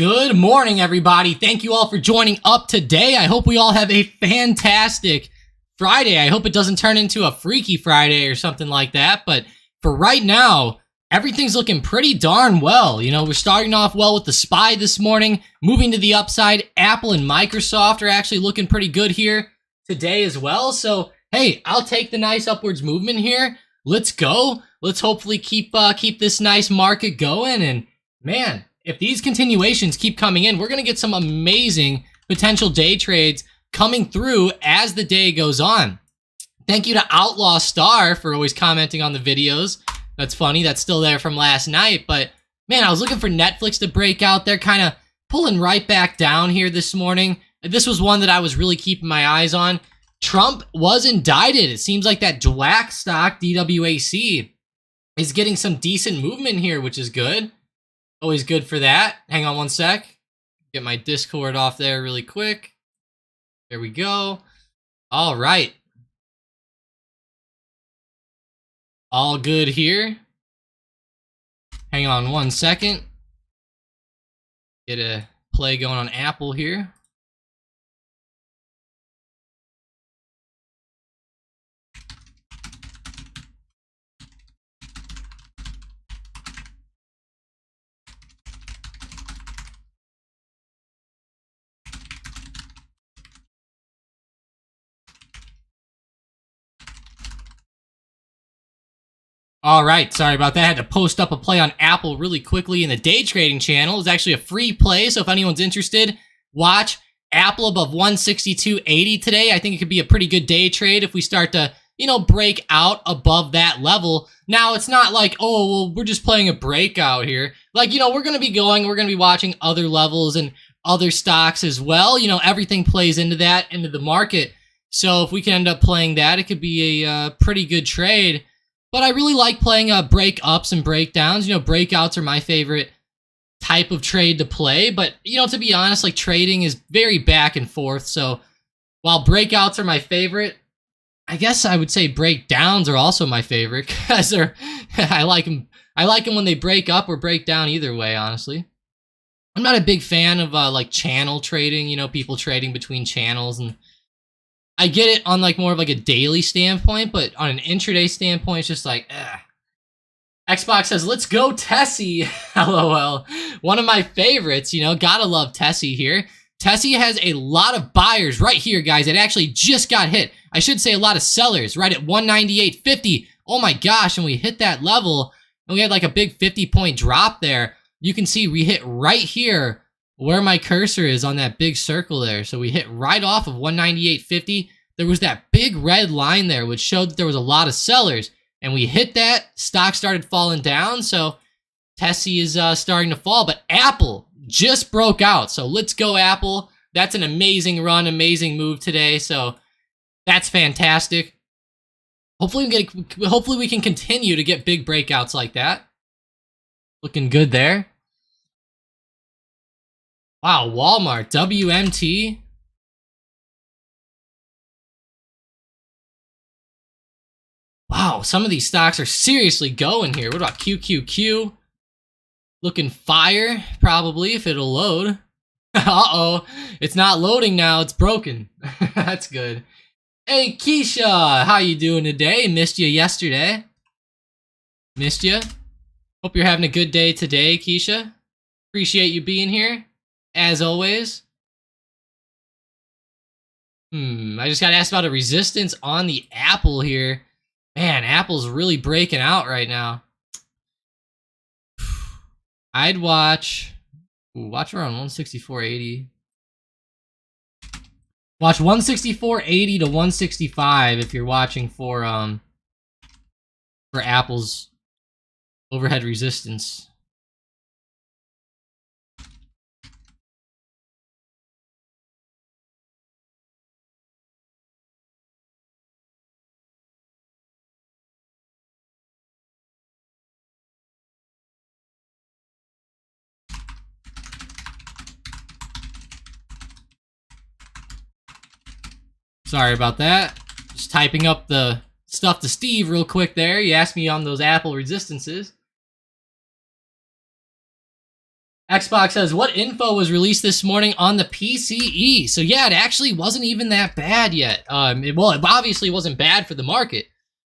Good morning, everybody. Thank you all for joining up today. I hope we all have a fantastic Friday. I hope it doesn't turn into a Freaky Friday or something like that. But for right now, everything's looking pretty darn well. You know, we're starting off well with the SPY this morning. Moving to the upside, Apple and Microsoft are actually looking pretty good here today as well. So, hey, I'll take the nice upwards movement here. Let's go. Let's hopefully keep this nice market going. And man, if these continuations keep coming in, we're going to get some amazing potential day trades coming through as the day goes on. Thank you to Outlaw Star for always commenting on the videos. That's funny. That's still there from last night. But man, I was looking for Netflix to break out. They're kind of pulling right back down here this morning. This was one that I was really keeping my eyes on. Trump was indicted. It seems like that DWAC stock, DWAC, is getting some decent movement here, which is good. Always good for that. Hang on one sec. Get my Discord off there really quick. There we go. All right. All good here. Hang on one second. Get a play going on Apple here. All right, sorry about that. I had to post up a play on Apple really quickly in the day trading channel. It's actually a free play, so if anyone's interested, watch Apple above 162.80 today. I think it could be a pretty good day trade if we start to, you know, break out above that level. Now, it's not like, oh, well, we're just playing a breakout here. Like, you know, we're going to be watching other levels and other stocks as well. You know, everything plays into that, into the market. So if we can end up playing that, it could be a pretty good trade. But I really like playing break-ups and breakdowns. You know, breakouts are my favorite type of trade to play. But, you know, to be honest, like, trading is very back and forth. So while breakouts are my favorite, I guess I would say breakdowns are also my favorite. Because I like them when they break up or break down either way, honestly. I'm not a big fan of, like, channel trading. You know, people trading between channels, and I get it on like more of like a daily standpoint, but on an intraday standpoint, it's just like, Xbox says, let's go Tessie. LOL. One of my favorites, you know, gotta love Tessie here. Tessie has a lot of buyers right here, guys. It actually just got hit. I should say a lot of sellers right at 198.50. Oh my gosh, and we hit that level, and we had like a big 50-point drop there. You can see we hit right here where my cursor is on that big circle there. So we hit right off of 198.50. There was that big red line there, which showed that there was a lot of sellers. And we hit that, stock started falling down. So Tessie is starting to fall, but Apple just broke out. So let's go Apple. That's an amazing run, amazing move today. So that's fantastic. Hopefully we can continue to get big breakouts like that. Looking good there. Wow, Walmart, WMT. Wow, some of these stocks are seriously going here. What about QQQ? Looking fire, probably, if it'll load. Uh-oh, it's not loading now, it's broken. That's good. Hey, Keisha, how you doing today? Missed you yesterday. Missed you. Hope you're having a good day today, Keisha. Appreciate you being here. As always. I just got asked about a resistance on the Apple here. Man, Apple's really breaking out right now. I'd watch around 164.80. Watch 164.80 to 165 if you're watching for Apple's overhead resistance. Sorry about that. Just typing up the stuff to Steve real quick there. He asked me on those Apple resistances. Xbox says, what info was released this morning on the PCE? So yeah, it actually wasn't even that bad yet. It obviously wasn't bad for the market.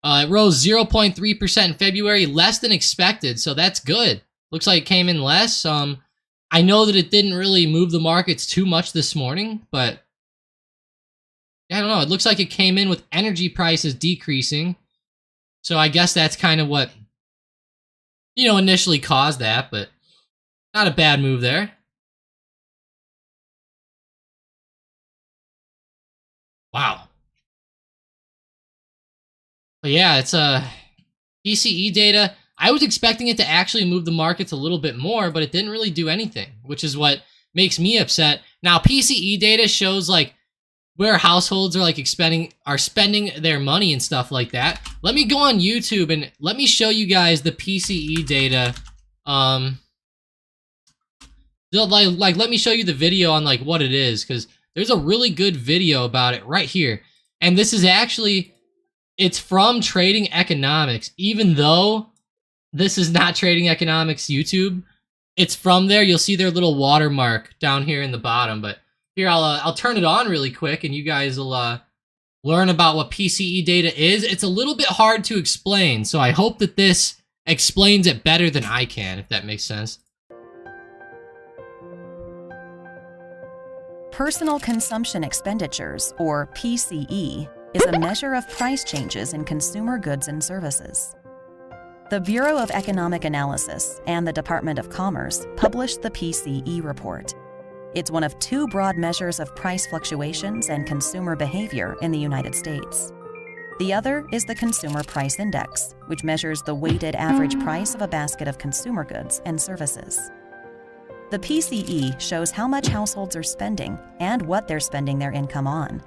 It rose 0.3% in February, less than expected, so that's good. Looks like it came in less. I know that it didn't really move the markets too much this morning, but I don't know. It looks like it came in with energy prices decreasing. So I guess that's kind of what, initially caused that, but not a bad move there. Wow. But yeah, it's PCE data. I was expecting it to actually move the markets a little bit more, but it didn't really do anything, which is what makes me upset. Now, PCE data shows like where households are like spending their money and stuff like that. Let me go on YouTube and let me show you guys the PCE data. Let me show you the video on like what it is, because there's a really good video about it right here. And this is actually, it's from Trading Economics, even though this is not Trading Economics YouTube. It's from there. You'll see their little watermark down here in the bottom. But here, I'll turn it on really quick, and you guys will learn about what PCE data is. It's a little bit hard to explain, so I hope that this explains it better than I can, if that makes sense. Personal Consumption Expenditures, or PCE, is a measure of price changes in consumer goods and services. The Bureau of Economic Analysis and the Department of Commerce published the PCE report. It's one of two broad measures of price fluctuations and consumer behavior in the United States. The other is the Consumer Price Index, which measures the weighted average price of a basket of consumer goods and services. The PCE shows how much households are spending and what they're spending their income on.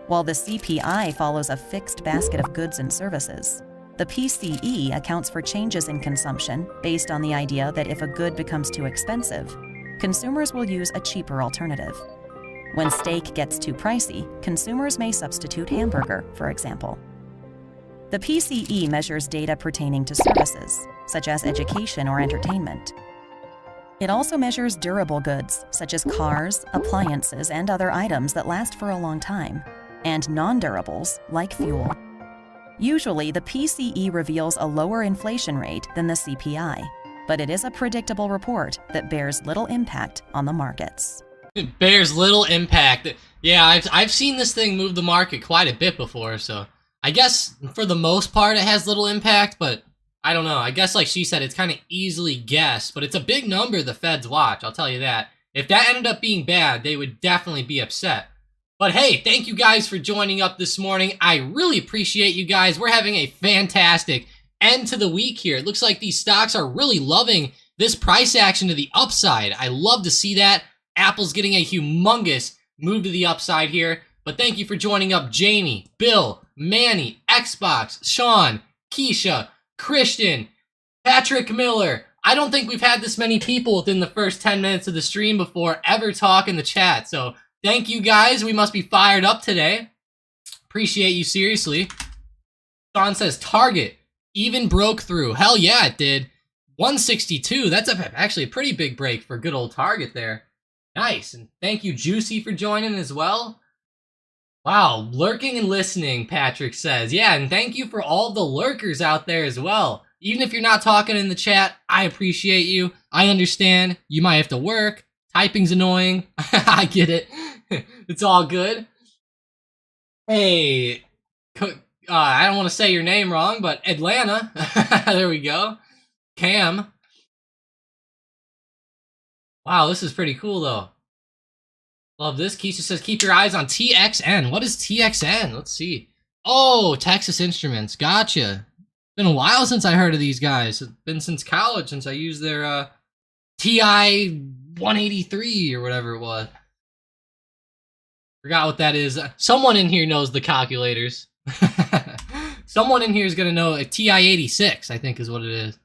While the CPI follows a fixed basket of goods and services, the PCE accounts for changes in consumption based on the idea that if a good becomes too expensive, consumers will use a cheaper alternative. When steak gets too pricey, consumers may substitute hamburger, for example. The PCE measures data pertaining to services, such as education or entertainment. It also measures durable goods, such as cars, appliances, and other items that last for a long time, and non-durables, like fuel. Usually, the PCE reveals a lower inflation rate than the CPI, but it is a predictable report that bears little impact on the markets. It bears little impact. Yeah, I've seen this thing move the market quite a bit before, so I guess for the most part it has little impact, but I don't know. I guess like she said, it's kind of easily guessed, but it's a big number the Feds watch, I'll tell you that. If that ended up being bad, they would definitely be upset. But hey, thank you guys for joining up this morning. I really appreciate you guys. We're having a fantastic end to the week here. It looks like these stocks are really loving this price action to the upside. I love to see that. Apple's getting a humongous move to the upside here. But thank you for joining up, Jamie, Bill, Manny, Xbox, Sean, Keisha, Christian, Patrick Miller. I don't think we've had this many people within the first 10 minutes of the stream before ever talk in the chat. So thank you guys. We must be fired up today. Appreciate you, seriously. Sean says Target even broke through. Hell yeah, it did. 162. That's actually a pretty big break for good old Target there. Nice. And thank you, Juicy, for joining as well. Wow, lurking and listening, Patrick says. Yeah, and thank you for all the lurkers out there as well. Even if you're not talking in the chat, I appreciate you. I understand. You might have to work. Typing's annoying. I get it. It's all good. Hey, I don't want to say your name wrong, but Atlanta. There we go. Cam. Wow, this is pretty cool, though. Love this. Keisha says, keep your eyes on TXN. What is TXN? Let's see. Oh, Texas Instruments. Gotcha. Been a while since I heard of these guys. It's been since college since I used their TI 183 or whatever it was. Forgot what that is. Someone in here knows the calculators. Someone in here is going to know a TI 86, I think is what it is.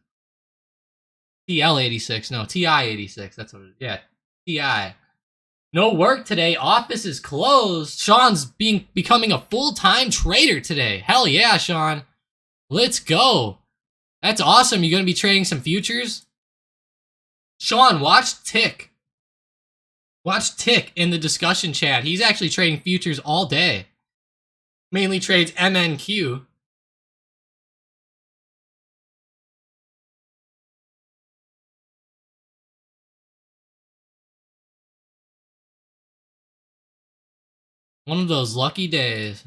TL 86. No, TI 86. That's what it is. Yeah, TI. No work today. Office is closed. Sean's becoming a full-time trader today. Hell yeah, Sean. Let's go. That's awesome. You going to be trading some futures? Sean, watch Tick. Watch Tick in the discussion chat. He's actually trading futures all day. Mainly trades MNQ. One of those lucky days.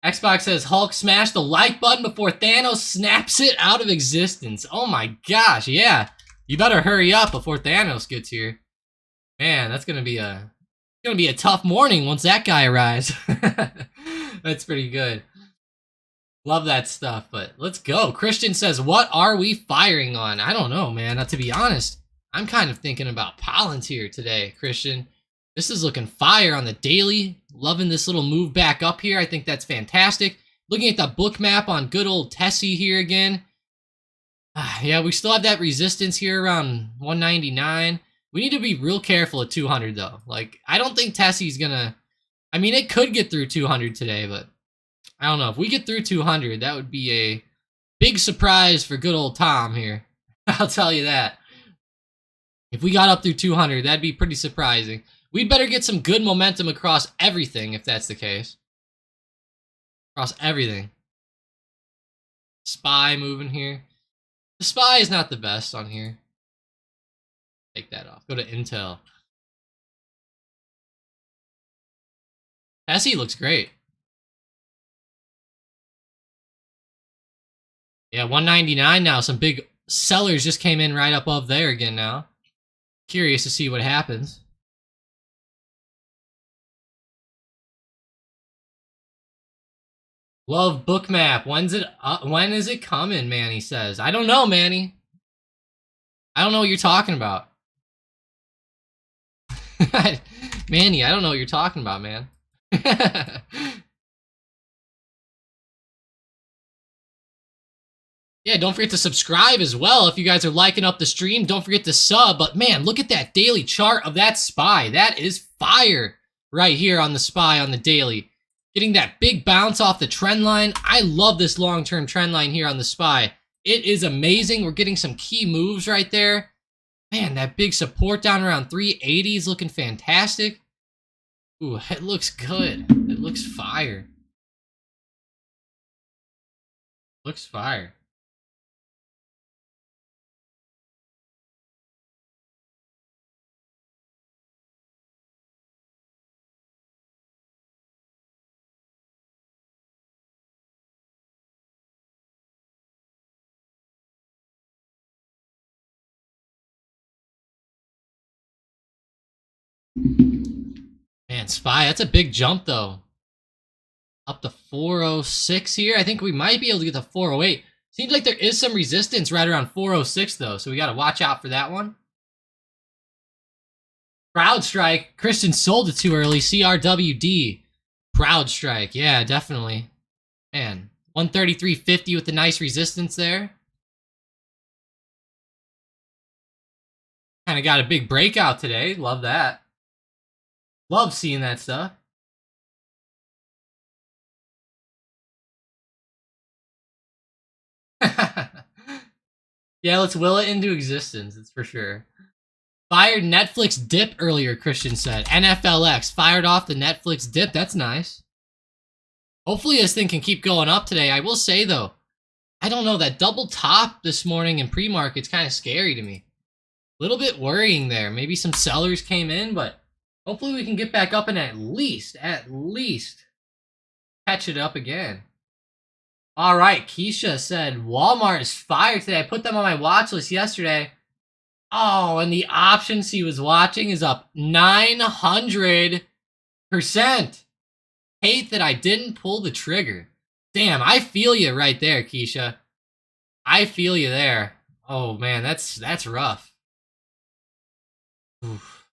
Xbox says Hulk smashed the like button before Thanos snaps it out of existence. Oh my gosh, yeah. You better hurry up before Thanos gets here. Man, that's gonna be a tough morning once that guy arrives. That's pretty good. Love that stuff, but let's go. Christian says, what are we firing on? I don't know, man. Now, to be honest, I'm kind of thinking about Palantir today, Christian. This is looking fire on the daily. Loving this little move back up here. I think that's fantastic. Looking at the book map on good old Tessie here again. Yeah, we still have that resistance here around 199. We need to be real careful at 200, though. Like, I don't think Tessie's gonna... I mean, it could get through 200 today, but... I don't know. If we get through 200, that would be a big surprise for good old Tom here. I'll tell you that. If we got up through 200, that'd be pretty surprising. We'd better get some good momentum across everything if that's the case. Across everything. SPY moving here. The SPY is not the best on here. Take that off. Go to Intel. Tessie looks great. Yeah, 199 now. Some big sellers just came in right above there again now. Curious to see what happens. Love Bookmap. When is it coming, Manny says. I don't know, Manny. I don't know what you're talking about. Manny, I don't know what you're talking about, man. Yeah, don't forget to subscribe as well. If you guys are liking up the stream, don't forget to sub. But man, look at that daily chart of that SPY. That is fire right here on the SPY on the daily. Getting that big bounce off the trend line. I love this long-term trend line here on the SPY. It is amazing. We're getting some key moves right there. Man, that big support down around 380 is looking fantastic. Ooh, it looks good. It looks fire. Looks fire. Man, SPY, that's a big jump though. Up to 406 here. I think we might be able to get to 408. Seems like there is some resistance right around 406 though, so we got to watch out for that one. CrowdStrike. Christian sold it too early. CRWD. CrowdStrike. Yeah, definitely. Man, 133.50 with the nice resistance there. Kind of got a big breakout today. Love that. Love seeing that stuff. Yeah, let's will it into existence. It's for sure. Fired Netflix dip earlier, Christian said. NFLX fired off the Netflix dip. That's nice. Hopefully this thing can keep going up today. I will say, though, I don't know. That double top this morning in pre-market's kind of scary to me. A little bit worrying there. Maybe some sellers came in, but hopefully we can get back up and at least catch it up again. All right, Keisha said Walmart is fired today. I put them on my watch list yesterday. Oh, and the options he was watching is up 900%. Hate that I didn't pull the trigger. Damn, I feel you right there, Keisha. I feel you there. Oh man, that's rough. Oof.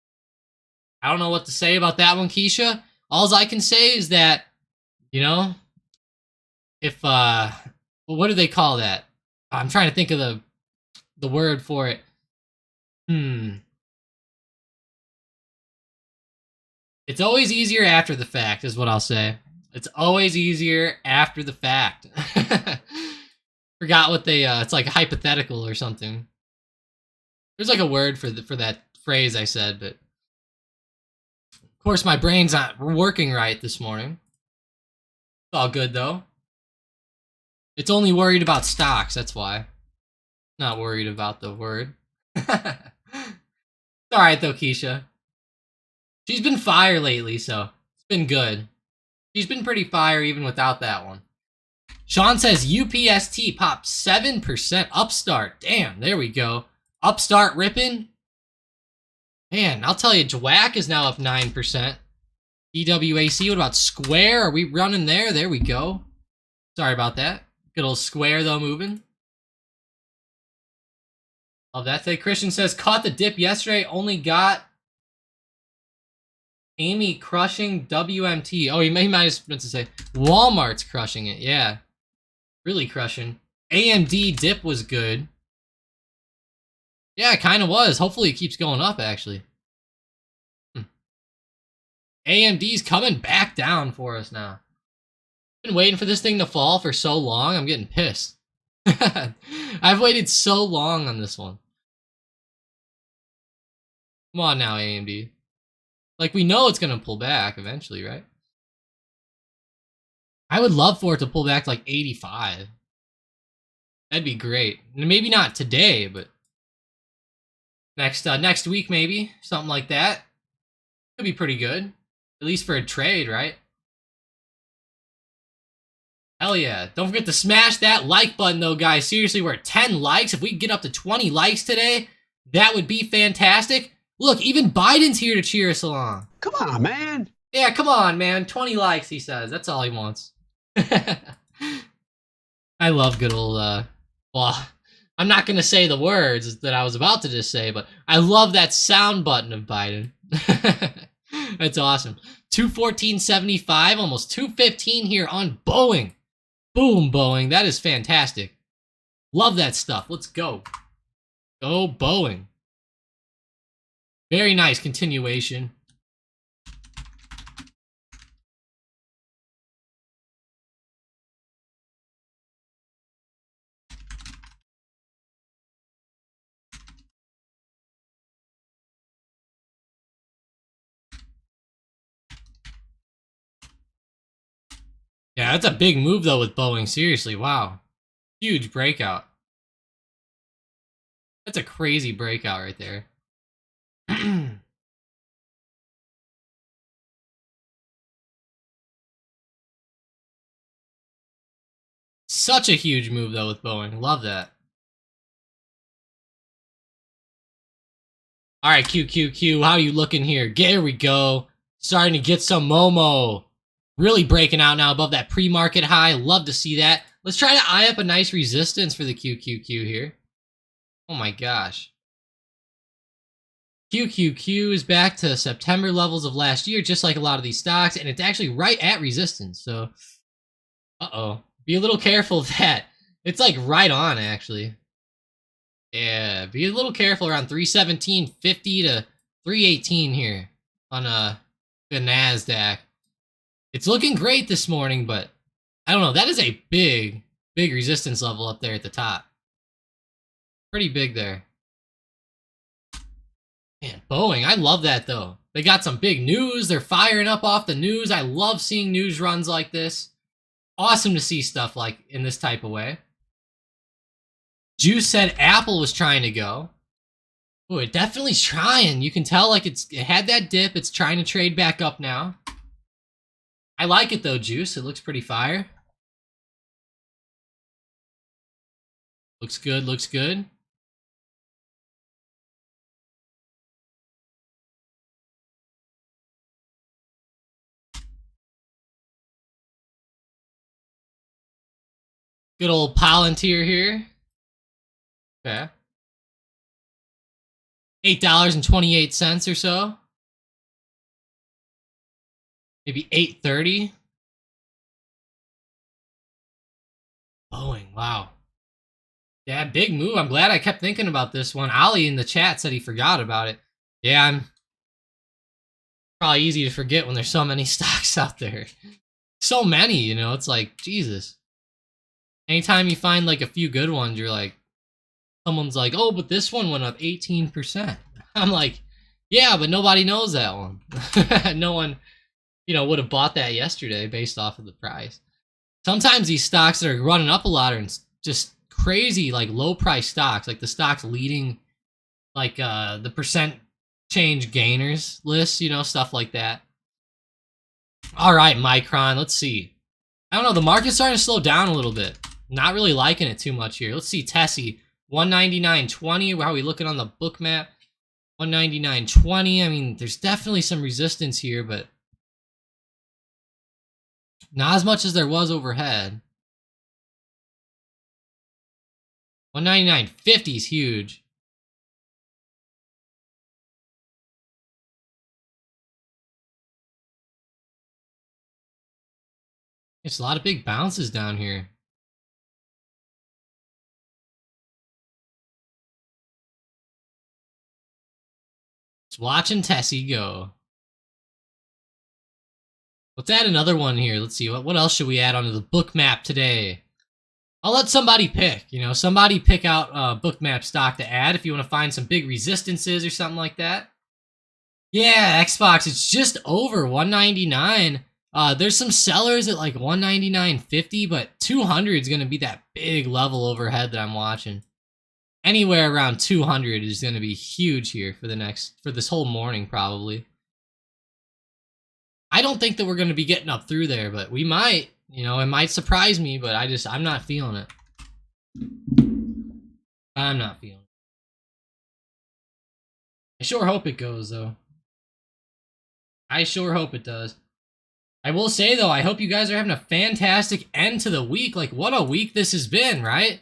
I don't know what to say about that one, Keisha. All I can say is that, you know, if well, what do they call that? I'm trying to think of the word for it. It's always easier after the fact, is what I'll say. It's always easier after the fact. Forgot what they, it's like hypothetical or something. There's like a word for that phrase I said, but of course my brain's not working right this morning. It's all good though. It's only worried about stocks, that's why. Not worried about the word. It's alright though, Keisha. She's been fire lately, so it's been good. She's been pretty fire even without that one. Sean says UPST popped 7%. Upstart. Damn, there we go. Upstart ripping. Man, I'll tell you, Dwack is now up 9%. DWAC, what about Square? Are we running there? There we go. Sorry about that. Good old Square, though, moving. Love that. Today, Christian says, caught the dip yesterday, only got Amy crushing WMT. Oh, he might have meant to say Walmart's crushing it. Yeah. Really crushing. AMD dip was good. Yeah, it kind of was. Hopefully it keeps going up, actually. AMD's coming back down for us now. Been waiting for this thing to fall for so long, I'm getting pissed. I've waited so long on this one. Come on now, AMD. Like, we know it's going to pull back eventually, right? I would love for it to pull back to like 85. That'd be great. Maybe not today, but next week maybe. Something like that. Could be pretty good. At least for a trade, right? Hell yeah. Don't forget to smash that like button though, guys. Seriously, we're at 10 likes. If we get up to 20 likes today, that would be fantastic. Look, even Biden's here to cheer us along. Come on, man. Yeah, come on, man. 20 likes, he says. That's all he wants. I love good old, well, I'm not going to say the words that I was about to just say, but I love that sound button of Biden. That's awesome. 214.75, almost 215 here on Boeing. Boom, Boeing. That is fantastic. Love that stuff. Let's go. Go, Boeing. Very nice continuation. Yeah, that's a big move, though, with Boeing. Seriously, wow. Huge breakout. That's a crazy breakout right there. Such a huge move, though, with Boeing. Love that. All right, QQQ, how are you looking here? There we go. Starting to get some Momo. Really breaking out now above that pre-market high. Love to see that. Let's try to eye up a nice resistance for the QQQ here. Oh my gosh. QQQ is back to September levels of last year, just like a lot of these stocks, and it's actually right at resistance. So, uh-oh. Be a little careful of that. It's like right on, actually. Yeah, be a little careful around 317.50 to 318 here on the NASDAQ. It's looking great this morning, but I don't know. That is a big, big resistance level up there at the top. Pretty big there. Man, Boeing, I love that though. They got some big news. They're firing up off the news. I love seeing news runs like this. Awesome to see stuff like in this type of way. Juice said Apple was trying to go. Oh, it definitely's trying. You can tell like it had that dip. It's trying to trade back up now. I like it though, Juice. It looks pretty fire. Looks good, looks good. Good old Palantir here. Okay. $8.28 or so. Maybe $8.30. Boeing, wow. Yeah, big move. I'm glad I kept thinking about this one. Ali in the chat said he forgot about it. Yeah, I'm probably easy to forget when there's so many stocks out there. So many, you know, it's like, Jesus. Anytime you find like a few good ones, you're like, someone's like, oh, but this one went up 18%. I'm like, yeah, but nobody knows that one. No one, would have bought that yesterday based off of the price. Sometimes these stocks that are running up a lot are just crazy, like low price stocks, like the stocks leading, like the percent change gainers list, stuff like that. All right, Micron, let's see. I don't know, the market's starting to slow down a little bit. Not really liking it too much here. Let's see, Tessie, 199.20. How are we looking on the book map? 199.20. I mean, there's definitely some resistance here, but not as much as there was overhead. 199.50 is huge. It's a lot of big bounces down here. Just watching Tessie go. Let's add another one here. Let's see, what else should we add onto the book map today? I'll let somebody pick, somebody pick out a book map stock to add if you want to find some big resistances or something like that. Yeah, Xbox, it's just over 199. There's some sellers at like 199.50, but 200 is going to be that big level overhead that I'm watching. Anywhere around 200 is going to be huge here for this whole morning probably. I don't think that we're going to be getting up through there, but we might. It might surprise me, but I'm not feeling it. I'm not feeling it. I sure hope it goes, though. I sure hope it does. I will say, though, I hope you guys are having a fantastic end to the week. Like, what a week this has been, right?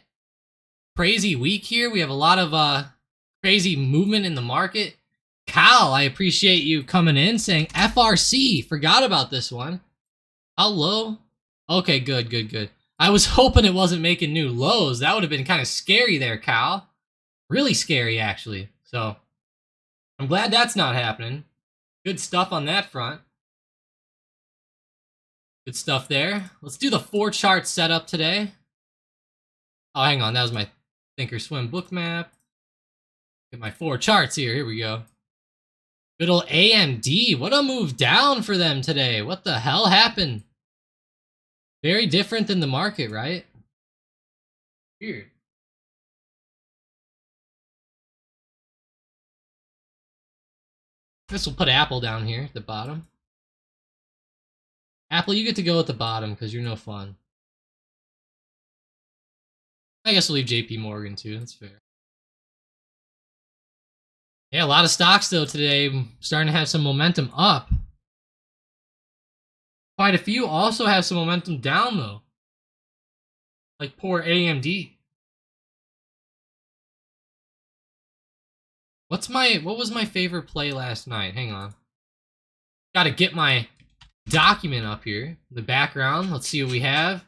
Crazy week here. We have a lot of crazy movement in the market. Cal, I appreciate you coming in saying FRC. Forgot about this one. How low? Okay, good. I was hoping it wasn't making new lows. That would have been kind of scary there, Cal. Really scary, actually. So, I'm glad that's not happening. Good stuff on that front. Good stuff there. Let's do the 4 chart setup today. Oh, hang on. That was my Thinkorswim book map. Get my 4 charts here. Here we go. Good old AMD. What a move down for them today. What the hell happened? Very different than the market, right? Weird. This will put Apple down here at the bottom. Apple, you get to go at the bottom because you're no fun. I guess we'll leave JP Morgan too. That's fair. Yeah, a lot of stocks though today starting to have some momentum up. Quite a few also have some momentum down though. Like poor AMD. What was my favorite play last night? Hang on. Gotta get my document up here. The background. Let's see what we have.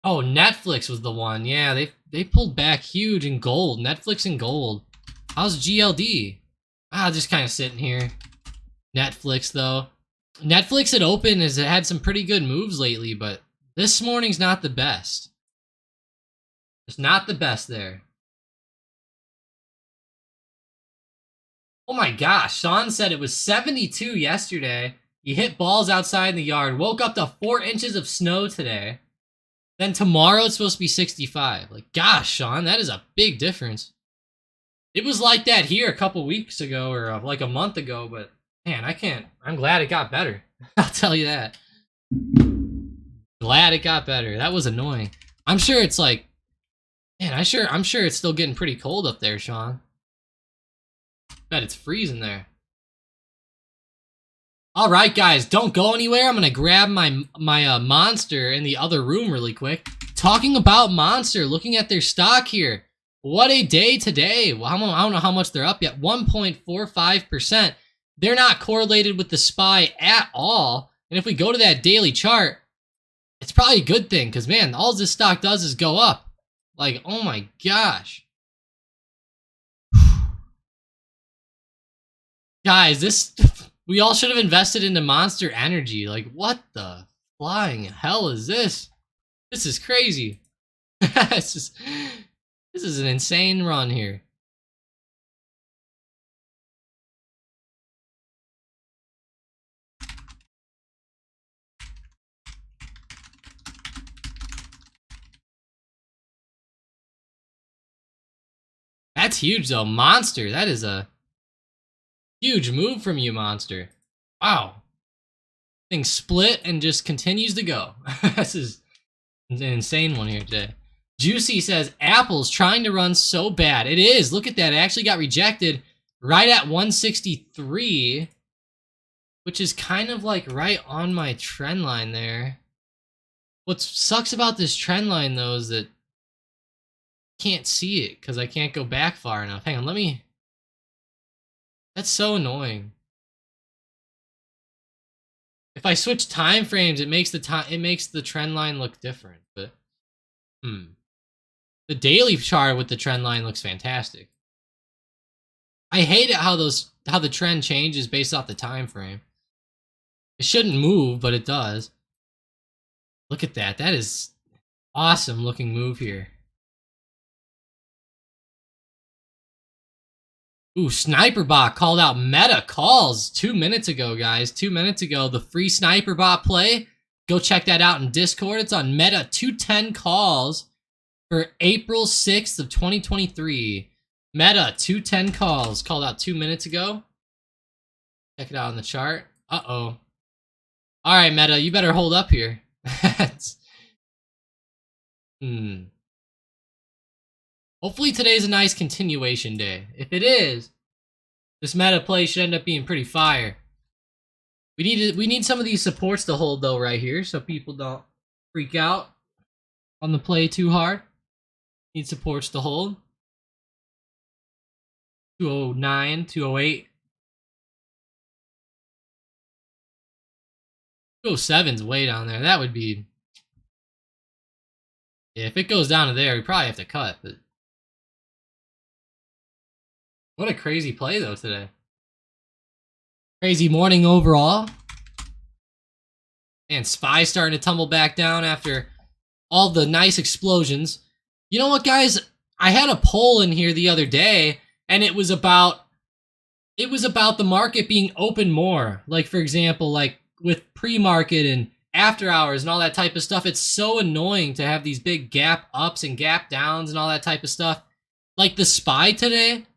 Oh, Netflix was the one. Yeah, they pulled back huge in gold. Netflix and gold. How's GLD? Just kind of sitting here. Netflix, though. Netflix at open has had some pretty good moves lately, but this morning's not the best. It's not the best there. Oh my gosh, Sean said it was 72 yesterday. He hit balls outside in the yard. Woke up to 4 inches of snow today. Then tomorrow it's supposed to be 65. Like, gosh, Sean, that is a big difference. It was like that here a couple weeks ago or like a month ago, but man, I'm glad it got better. I'll tell you that. Glad it got better. That was annoying. I'm sure it's like, man, I'm sure it's still getting pretty cold up there, Sean. Bet it's freezing there. All right, guys, don't go anywhere. I'm gonna grab my Monster in the other room really quick. Talking about Monster, looking at their stock here. What a day today. Well, I don't know how much they're up yet. 1.45%. They're not correlated with the SPY at all. And if we go to that daily chart, it's probably a good thing because, man, all this stock does is go up. Like, oh my gosh. Guys, we all should have invested into Monster Energy. Like, what the flying hell is this? This is crazy. This is an insane run here. That's huge though, Monster. That is a huge move from you, Monster. Wow. Thing split and just continues to go. This is an insane one here today. Juicy says, Apple's trying to run so bad. It is. Look at that. It actually got rejected right at 163, which is kind of like right on my trend line there. What sucks about this trend line, though, is that I can't see it because I can't go back far enough. Hang on, let me... That's so annoying. If I switch time frames, it makes the trend line look different, but the daily chart with the trend line looks fantastic. I hate it how the trend changes based off the time frame. It shouldn't move, but it does. Look at that. That is awesome looking move here. Ooh, Sniper Bot called out Meta calls 2 minutes ago, guys. 2 minutes ago, the free Sniper Bot play. Go check that out in Discord. It's on Meta 210 calls for April 6th of 2023. Meta 210 calls called out 2 minutes ago. Check it out on the chart. Uh-oh. All right, Meta, you better hold up here. Hopefully today's a nice continuation day. If it is, this meta play should end up being pretty fire. We need some of these supports to hold though right here, so people don't freak out on the play too hard. Need supports to hold. 209, 208. 207's way down there. That would be... Yeah, if it goes down to there, we probably have to cut, but... What a crazy play, though, today. Crazy morning overall. And SPY starting to tumble back down after all the nice explosions. You know what, guys? I had a poll in here the other day, and it was about the market being open more. Like, for example, like with pre-market and after hours and all that type of stuff. It's so annoying to have these big gap ups and gap downs and all that type of stuff. Like the SPY today.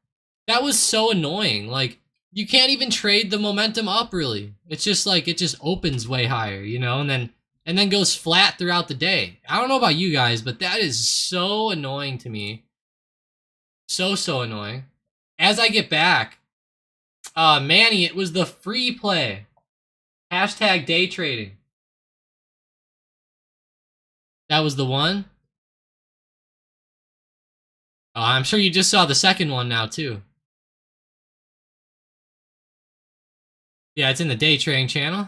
That was so annoying. Like, you can't even trade the momentum up, really. It's just like, it just opens way higher, you know, and then goes flat throughout the day. I don't know about you guys, but that is so annoying to me. So annoying. As I get back, Manny, it was the free play. Hashtag day trading. That was the one? Oh, I'm sure you just saw the second one now, too. Yeah, it's in the day trading channel.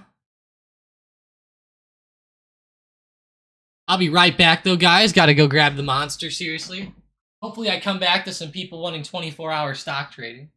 I'll be right back, though, guys. Gotta go grab the monster, seriously. Hopefully I come back to some people wanting 24-hour stock trading.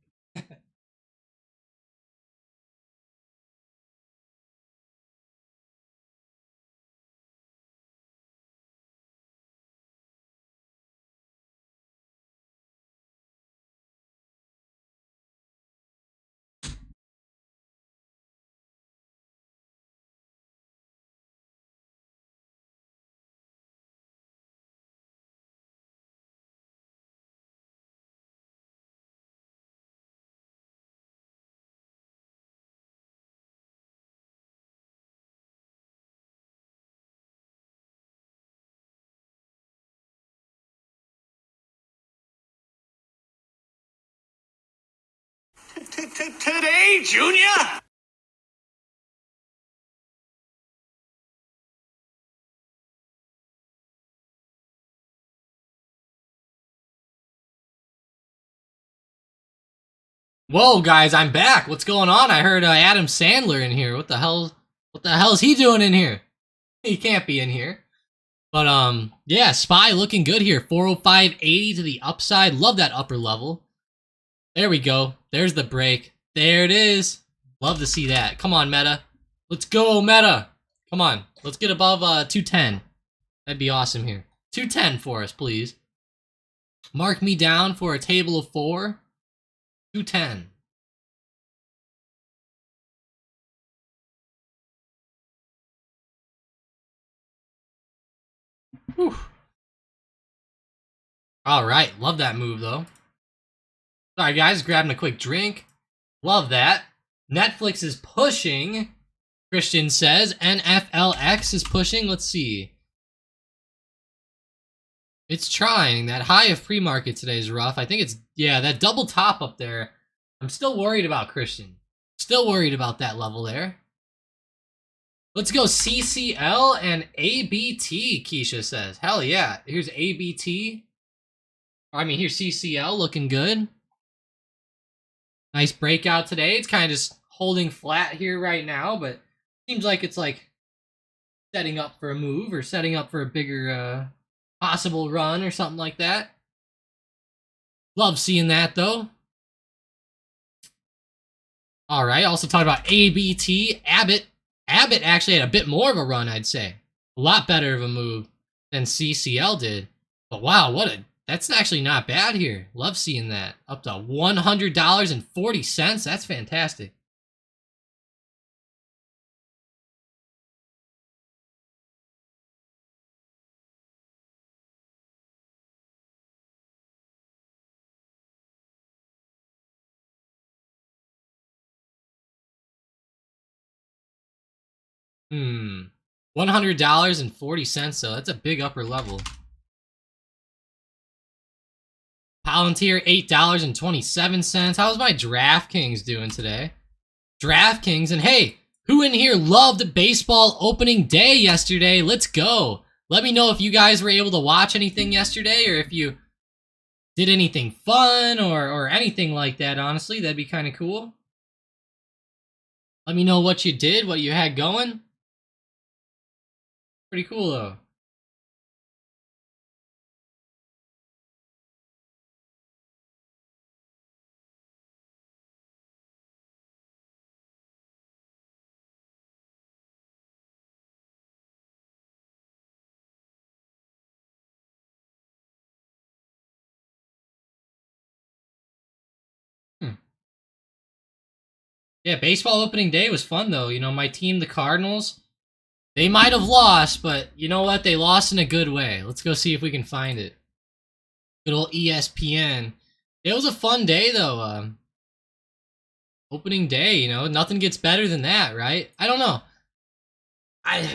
Today, Junior? Whoa, guys, I'm back. What's going on? I heard Adam Sandler in here. What the hell's he doing in here? He can't be in here. But yeah, SPY looking good here. 405.80 to the upside. Love that upper level. There we go. There's the break. There it is. Love to see that. Come on, Meta. Let's go, Meta. Come on. Let's get above 210. That'd be awesome here. 210 for us, please. Mark me down for a table of 4. 210. Whew. All right, love that move though. Sorry guys, grabbing a quick drink. Love that. Netflix is pushing, Christian says. NFLX is pushing. Let's see. It's trying. That high of pre-market today is rough. I think it's, yeah, that double top up there. I'm still worried about Christian. Still worried about that level there. Let's go CCL and ABT, Keisha says. Hell yeah. Here's ABT. I mean, here's CCL looking good. Nice breakout today. It's kind of just holding flat here right now, but seems like it's like setting up for a move or setting up for a bigger possible run or something like that. Love seeing that though. All right, also talking about ABT, Abbott. Abbott actually had a bit more of a run, I'd say. A lot better of a move than CCL did. But wow, that's actually not bad here. Love seeing that. Up to $100.40. That's fantastic. $100.40 though. That's a big upper level. Palantir, $8.27. How's my DraftKings doing today? DraftKings, and hey, who in here loved baseball opening day yesterday? Let's go. Let me know if you guys were able to watch anything yesterday or if you did anything fun or anything like that, honestly. That'd be kind of cool. Let me know what you did, what you had going. Pretty cool, though. Yeah, baseball opening day was fun, though. You know, my team, the Cardinals, they might have lost, but you know what? They lost in a good way. Let's go see if we can find it. Good old ESPN. It was a fun day, though. Opening day, you know, nothing gets better than that, right? I don't know.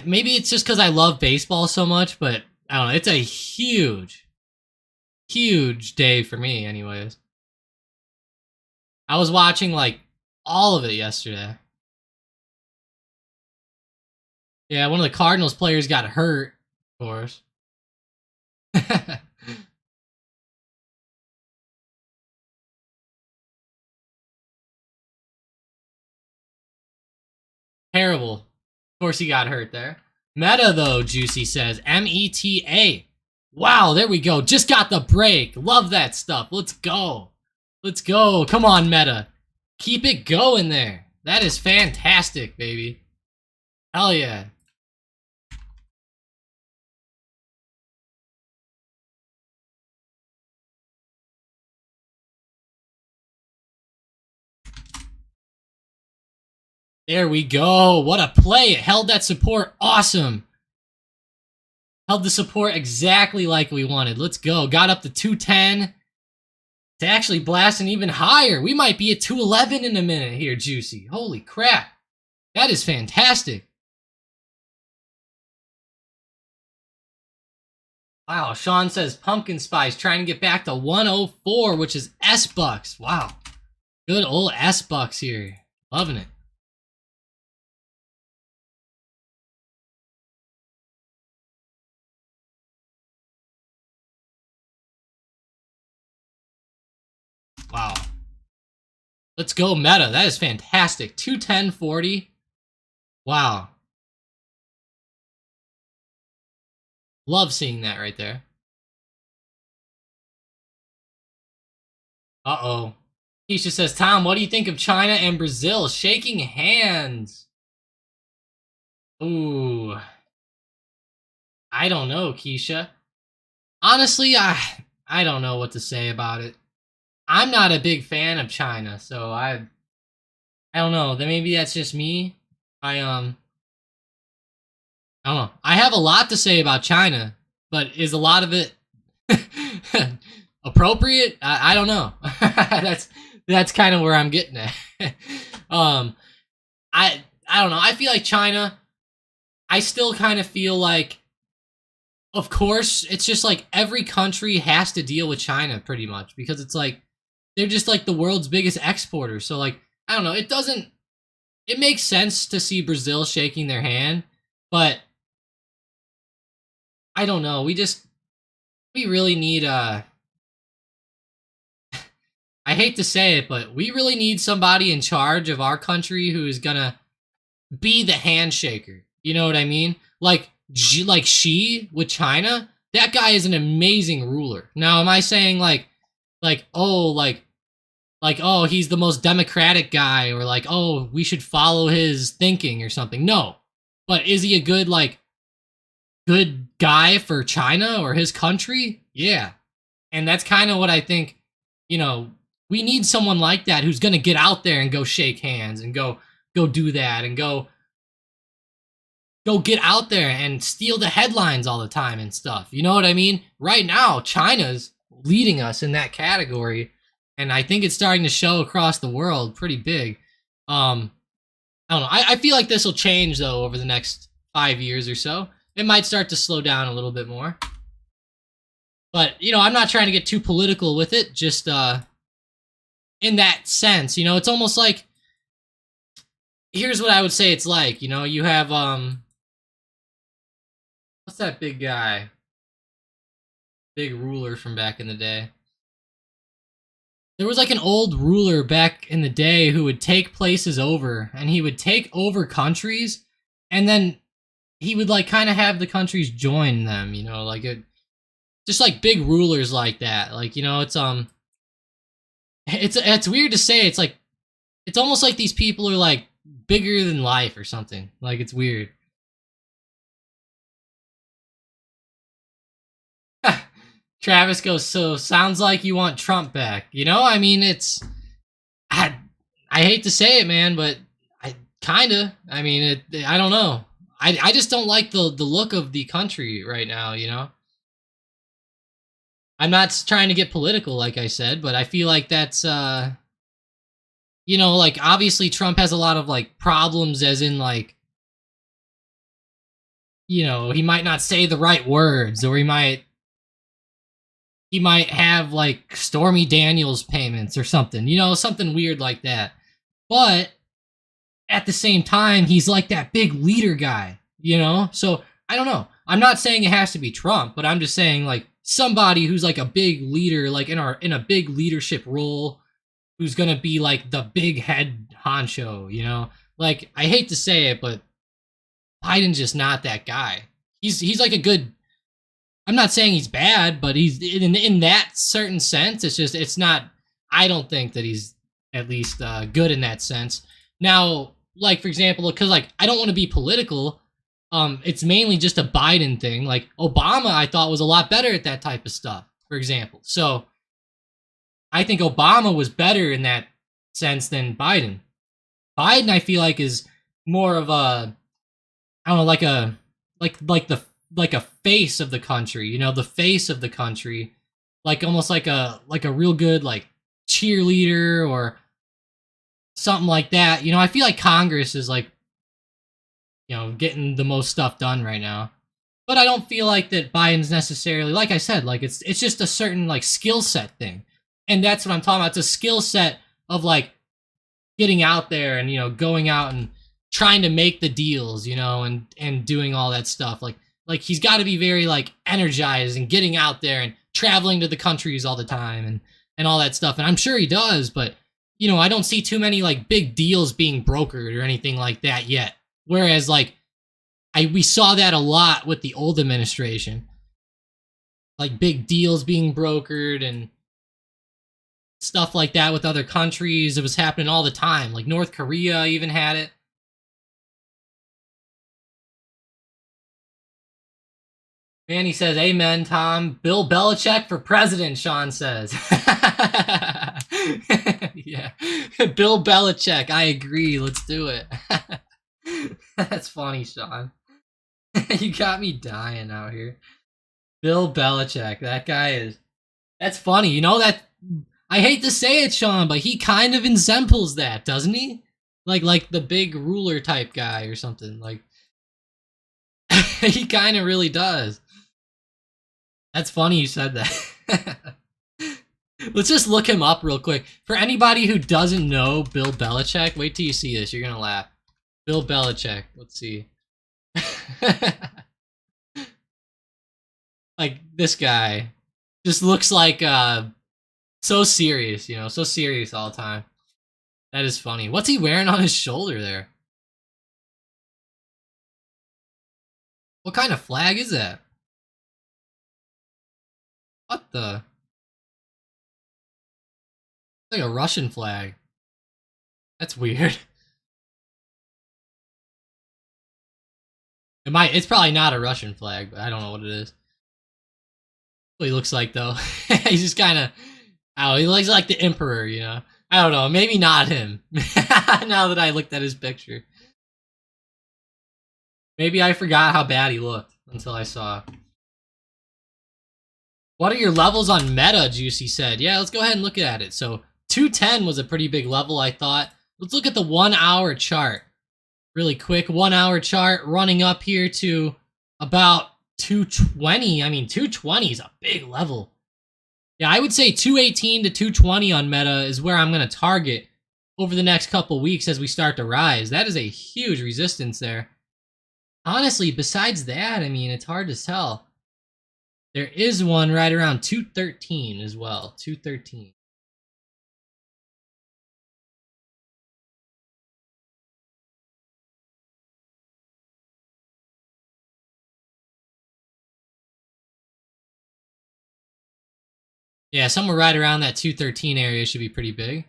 Maybe it's just because I love baseball so much, but I don't know. It's a huge, huge day for me, anyways. I was watching, like, all of it yesterday. Yeah, one of the Cardinals players got hurt, of course. Terrible. Of course he got hurt there. Meta, though, Juicy says. M-E-T-A. Wow, there we go. Just got the break. Love that stuff. Let's go. Let's go. Come on, Meta. Keep it going there. That is fantastic, baby. Hell yeah. There we go. What a play. It held that support. Awesome. Held the support exactly like we wanted. Let's go. Got up to 210. To actually blasting even higher. We might be at 211 in a minute here, Juicy. Holy crap. That is fantastic. Wow, Sean says Pumpkin Spice trying to get back to 104, which is S-Bucks. Wow. Good old S-Bucks here. Loving it. Wow. Let's go Meta. That is fantastic. 210.40. Wow. Love seeing that right there. Uh-oh. Keisha says, Tom, what do you think of China and Brazil shaking hands? Ooh. I don't know, Keisha. Honestly, I don't know what to say about it. I'm not a big fan of China, so I don't know. Then maybe that's just me. I don't know. I have a lot to say about China, but is a lot of it appropriate? I don't know. That's kind of where I'm getting at. um, I don't know. I feel like China. I still kind of feel like, of course, it's just like every country has to deal with China pretty much because it's like they're just like the world's biggest exporter. So like I don't know. It doesn't. It makes sense to see Brazil shaking their hand, but I don't know. We really need I hate to say it, but we really need somebody in charge of our country who is gonna be the handshaker. You know what I mean? Like Xi with China. That guy is an amazing ruler. Now, am I saying like oh he's the most democratic guy or like oh we should follow his thinking or something? No, but is he a good guy for China or his country? Yeah, and that's kind of what I think. You know, we need someone like that who's gonna get out there and go shake hands and go do that and go get out there and steal the headlines all the time and stuff. You know what I mean? Right now, China's leading us in that category, and I think it's starting to show across the world pretty big. I don't know. I feel like this will change though over the next 5 years or so. It might start to slow down a little bit more. But, you know, I'm not trying to get too political with it, just in that sense, you know, it's almost like here's what I would say it's like, you know, you have what's that big guy? Big ruler from back in the day. There was like an old ruler back in the day who would take places over and he would take over countries and then he would like kind of have the countries join them, you know, like it just like big rulers like that. Like, you know, it's weird to say. It's like it's almost like these people are like bigger than life or something. Like it's weird. Travis goes, so sounds like you want Trump back. You know, I mean, I, I hate to say it, man, but I kinda. I mean, I don't know. I just don't like the look of the country right now. You know, I'm not trying to get political, like I said, but I feel like that's you know, like obviously Trump has a lot of like problems, as in like, you know, he might not say the right words, or he might have like Stormy Daniels payments or something, you know, something weird like that. But at the same time, he's like that big leader guy, you know? So I don't know. I'm not saying it has to be Trump, but I'm just saying like somebody who's like a big leader, like in a big leadership role, who's gonna be like the big head honcho, you know? Like I hate to say it, but Biden's just not that guy. He's like a good. I'm not saying he's bad, but he's in that certain sense. It's just it's not. I don't think that he's at least good in that sense. Now, like for example, because like I don't want to be political. It's mainly just a Biden thing. Like Obama, I thought was a lot better at that type of stuff. For example, so I think Obama was better in that sense than Biden. Biden, I feel like, is more of a I don't know, like a face of the country, you know, the face of the country, like almost like a real good like cheerleader or something like that. You know, I feel like Congress is like, you know, getting the most stuff done right now. But I don't feel like that Biden's necessarily, like I said, like it's just a certain like skill set thing. And that's what I'm talking about. It's a skill set of like getting out there and, you know, going out and trying to make the deals, you know, and doing all that stuff. Like he's got to be very like energized and getting out there and traveling to the countries all the time and all that stuff. And I'm sure he does, but you know, I don't see too many like big deals being brokered or anything like that yet. Whereas like we saw that a lot with the old administration, like big deals being brokered and stuff like that with other countries. It was happening all the time. Like North Korea even had it. Manny says, amen, Tom. Bill Belichick for president, Sean says. Yeah. Bill Belichick, I agree. Let's do it. That's funny, Sean. You got me dying out here. Bill Belichick, that guy is... That's funny. You know that... I hate to say it, Sean, but he kind of resembles that, doesn't he? Like the big ruler type guy or something. Like, he kind of really does. That's funny you said that. Let's just look him up real quick. For anybody who doesn't know Bill Belichick, wait till you see this. You're going to laugh. Bill Belichick. Let's see. Like, this guy just looks like so serious, you know, so serious all the time. That is funny. What's he wearing on his shoulder there? What kind of flag is that? What the? It's like a Russian flag. That's weird. It's probably not a Russian flag, but I don't know what it is. What he looks like though. He's just kind of, he looks like the emperor, you know. I don't know, maybe not him. Now that I looked at his picture. Maybe I forgot how bad he looked until I saw. What are your levels on meta, Juicy said? Yeah, let's go ahead and look at it. So 210 was a pretty big level, I thought. Let's look at the 1 hour chart. Really quick, 1 hour chart running up here to about 220. I mean, 220 is a big level. Yeah, I would say 218 to 220 on meta is where I'm going to target over the next couple weeks as we start to rise. That is a huge resistance there. Honestly, besides that, I mean, it's hard to tell. There is one right around 213 as well. 213. Yeah, somewhere right around that 213 area should be pretty big.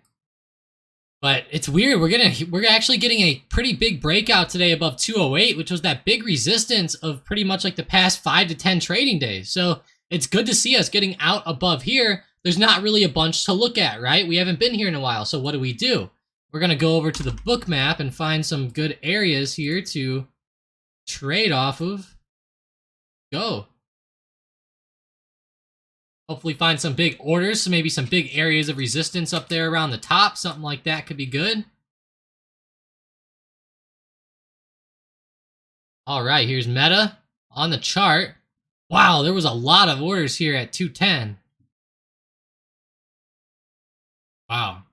But it's weird. We're actually getting a pretty big breakout today above 208, which was that big resistance of pretty much like the past 5 to 10 trading days. So it's good to see us getting out above here. There's not really a bunch to look at, right? We haven't been here in a while. So what do? We're going to go over to the book map and find some good areas here to trade off of. Go. Hopefully find some big orders, so maybe some big areas of resistance up there around the top. Something like that could be good. All right, here's meta on the chart. Wow, there was a lot of orders here at 210. Wow.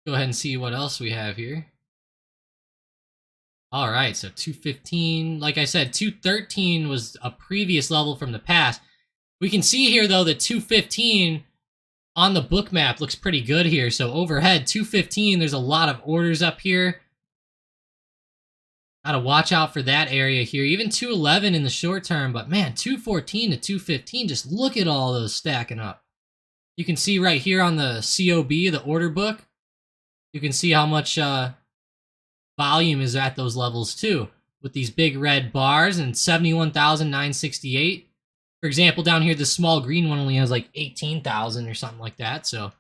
Go ahead and see what else we have here. All right, so 215. Like I said, 213 was a previous level from the past. We can see here, though, that 215 on the book map looks pretty good here. So overhead, 215, there's a lot of orders up here. Gotta watch out for that area here. Even 211 in the short term, but man, 214 to 215, just look at all those stacking up. You can see right here on the COB, the order book, you can see how much volume is at those levels too, with these big red bars and 71,968. For example, down here, the small green one only has like 18,000 or something like that. So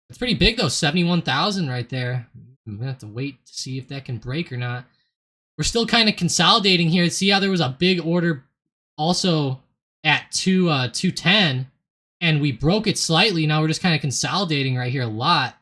it's pretty big though, 71,000 right there. I'm gonna have to wait to see if that can break or not. We're still kind of consolidating here. See how there was a big order also at 210, and we broke it slightly. Now we're just kind of consolidating right here a lot.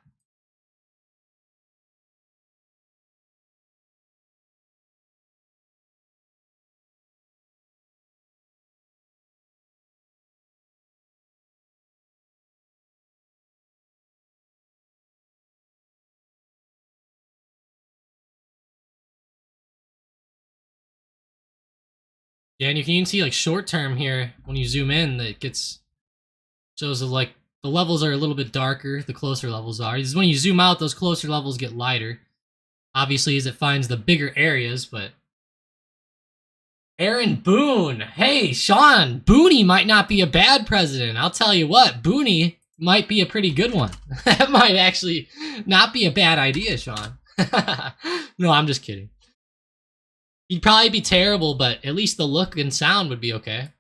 Yeah, and you can even see like short term here when you zoom in, that gets shows like the levels are a little bit darker the closer levels are. This is when you zoom out, those closer levels get lighter. Obviously, as it finds the bigger areas, but Aaron Boone, hey Sean, Booney might not be a bad president. I'll tell you what, Booney might be a pretty good one. That might actually not be a bad idea, Sean. No, I'm just kidding. He'd probably be terrible, but at least the look and sound would be okay.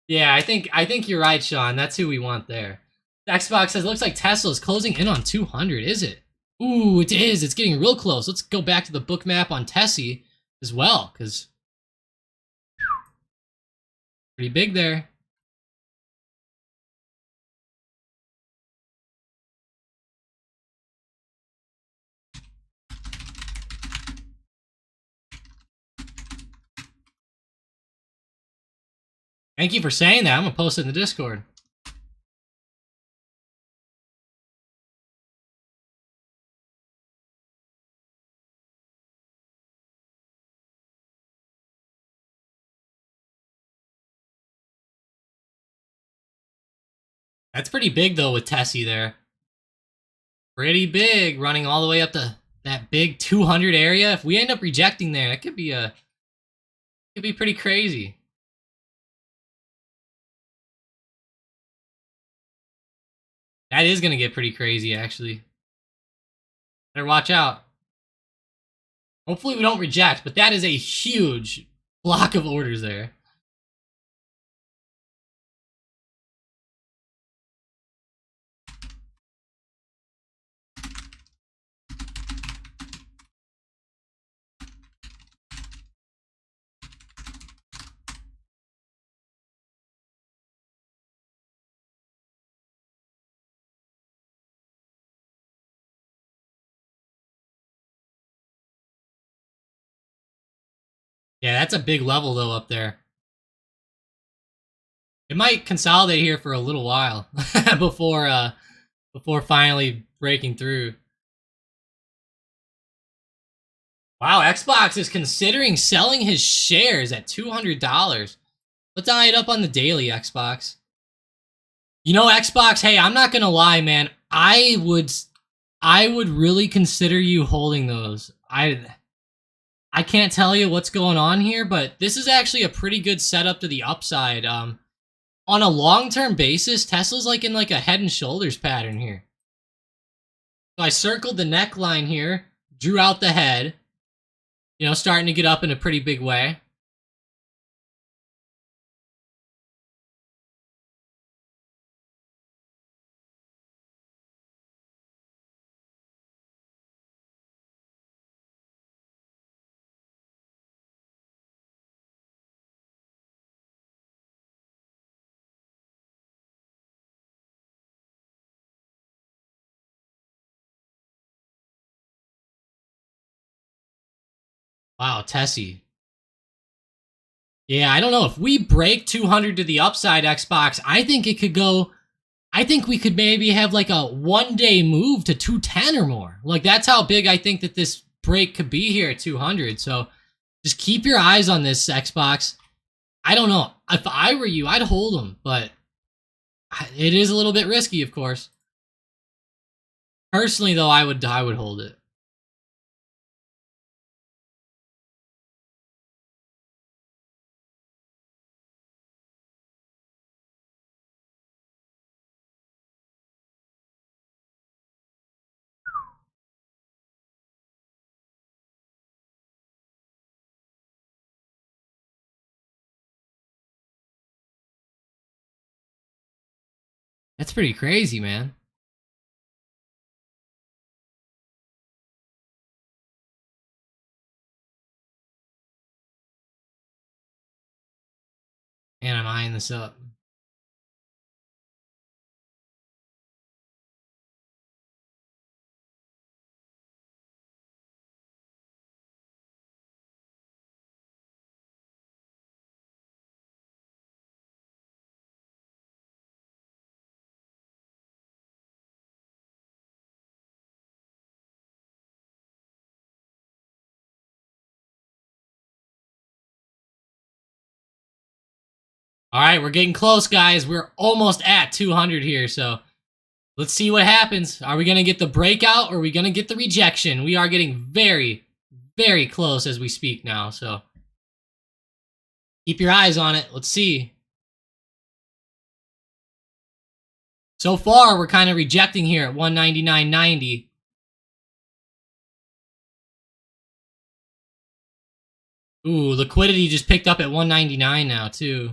Yeah, I think you're right, Sean. That's who we want there. Xbox says, looks like Tesla's closing in on 200, is it? Ooh, it is. It's getting real close. Let's go back to the book map on Tessie as well, because pretty big there. Thank you for saying that. I'm gonna post it in the Discord. That's pretty big though with Tessie there. Pretty big, running all the way up to that big 200 area. If we end up rejecting there, that could be pretty crazy. That is gonna get pretty crazy, actually. Better watch out. Hopefully we don't reject, but that is a huge block of orders there. Yeah, that's a big level though up there. It might consolidate here for a little while before finally breaking through. Wow, Xbox is considering selling his shares at $200. Let's eye it up on the daily, Xbox. You know, Xbox, hey, I'm not gonna lie, man. I would really consider you holding those. I can't tell you what's going on here, but this is actually a pretty good setup to the upside. On a long-term basis, Tesla's like in like a head and shoulders pattern here. So I circled the neckline here, drew out the head, you know, starting to get up in a pretty big way. Wow, Tessie. Yeah, I don't know. If we break 200 to the upside, Xbox, I think it could go... I think we could maybe have like a one-day move to 210 or more. Like, that's how big I think that this break could be here at 200. So just keep your eyes on this, Xbox. I don't know. If I were you, I'd hold them, but it is a little bit risky, of course. Personally, though, I would hold it. That's pretty crazy, man. And I'm eyeing this up. All right, we're getting close, guys. We're almost at 200 here, so let's see what happens. Are we going to get the breakout or are we going to get the rejection? We are getting very, very close as we speak now, so keep your eyes on it. Let's see. So far, we're kind of rejecting here at 199.90. Ooh, liquidity just picked up at 199 now, too.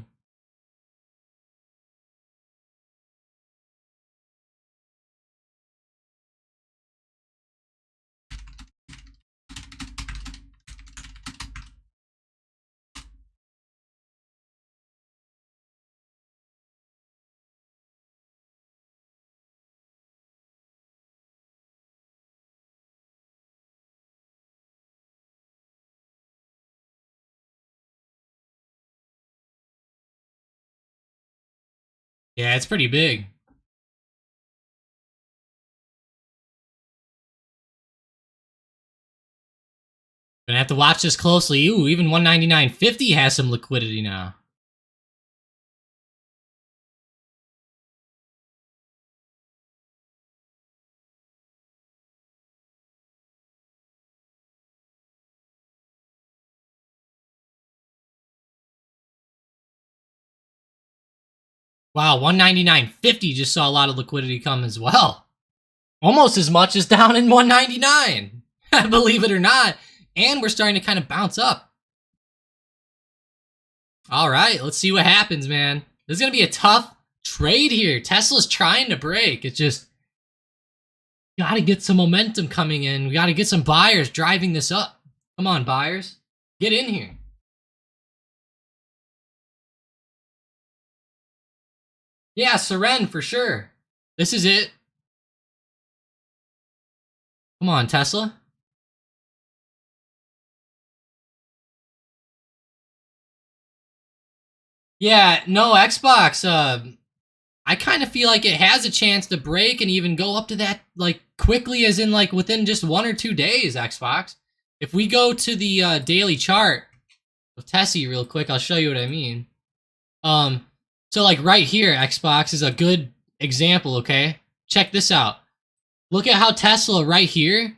Yeah, it's pretty big. Gonna have to watch this closely. Ooh, even 199.50 has some liquidity now. Wow, 199.50 just saw a lot of liquidity come as well. Almost as much as down in 199. Believe it or not. And we're starting to kind of bounce up. All right, let's see what happens, man. This is going to be a tough trade here. Tesla's trying to break. It's just got to get some momentum coming in. We got to get some buyers driving this up. Come on, buyers. Get in here. Yeah, Seren for sure. This is it. Come on, Tesla. Yeah, no, Xbox, I kind of feel like it has a chance to break and even go up to that, like, quickly, as in, like, within just 1 or 2 days, Xbox. If we go to the daily chart of Tessie real quick, I'll show you what I mean. So, like, right here, Xbox is a good example, okay? Check this out. Look at how Tesla right here,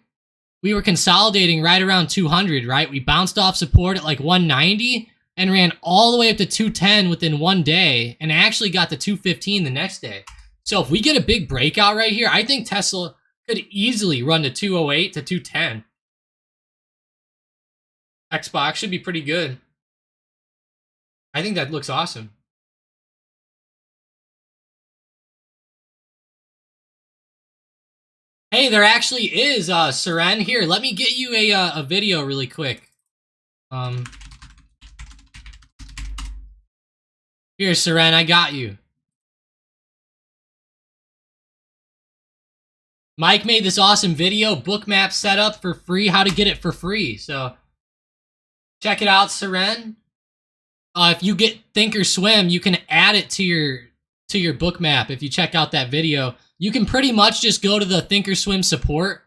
we were consolidating right around 200, right? We bounced off support at, like, 190 and ran all the way up to 210 within 1 day, and actually got to 215 the next day. So if we get a big breakout right here, I think Tesla could easily run to 208 to 210. Xbox should be pretty good. I think that looks awesome. Hey, there actually is, Seren. Here, let me get you a video really quick. Here, Seren, I got you. Mike made this awesome video, bookmap setup for free, how to get it for free. So, check it out, Seren. If you get Thinkorswim, you can add it to your bookmap. If you check out that video, you can pretty much just go to the Thinkorswim support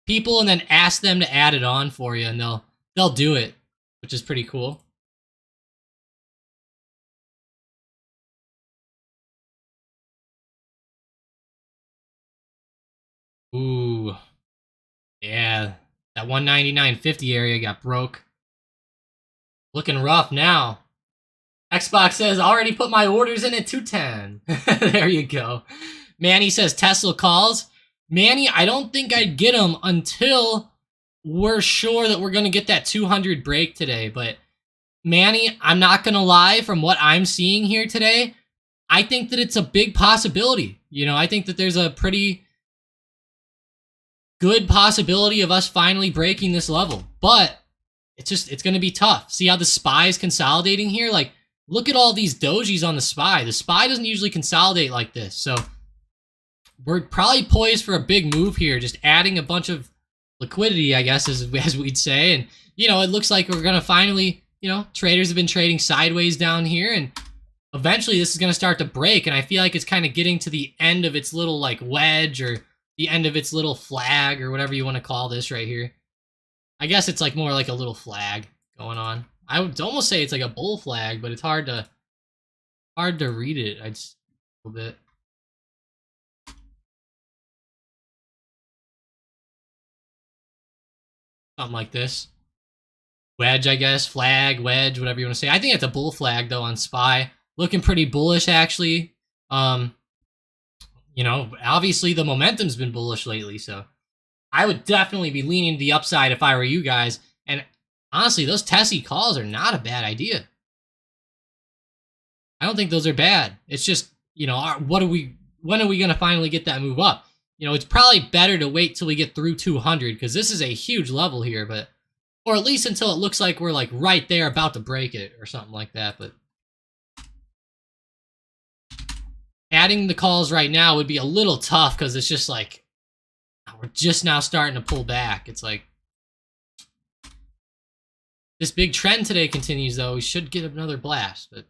people and then ask them to add it on for you, and they'll do it, which is pretty cool. Ooh. Yeah. That 199.50 area got broke. Looking rough now. Xbox says, already put my orders in at 210. There you go. Manny says, Tesla calls. Manny, I don't think I'd get them until we're sure that we're going to get that 200 break today. But Manny, I'm not going to lie, from what I'm seeing here today, I think that it's a big possibility. You know, I think that there's a pretty good possibility of us finally breaking this level. But it's going to be tough. See how the SPY is consolidating here? Like, look at all these dojis on the SPY. The SPY doesn't usually consolidate like this. So we're probably poised for a big move here, just adding a bunch of liquidity, I guess, as we'd say. And, you know, it looks like we're going to finally, you know, traders have been trading sideways down here, and eventually this is going to start to break. And I feel like it's kind of getting to the end of its little, like, wedge, or the end of its little flag, or whatever you want to call this right here. I guess it's like more like a little flag going on. I would almost say it's like a bull flag, but it's hard to read it. I just a little bit. Something like this. Wedge, I guess. Flag, wedge, whatever you want to say. I think it's a bull flag, though, on SPY. Looking pretty bullish, actually. You know, obviously the momentum's been bullish lately, so I would definitely be leaning to the upside if I were you guys. And Honestly, those Tessie calls are not a bad idea. I don't think those are bad. It's just, you know, when are we going to finally get that move up? You know, it's probably better to wait till we get through 200 because this is a huge level here, but or at least until it looks like we're like right there about to break it or something like that. But adding the calls right now would be a little tough because it's just like we're just now starting to pull back. It's like this big trend today continues, though. We should get another blast, but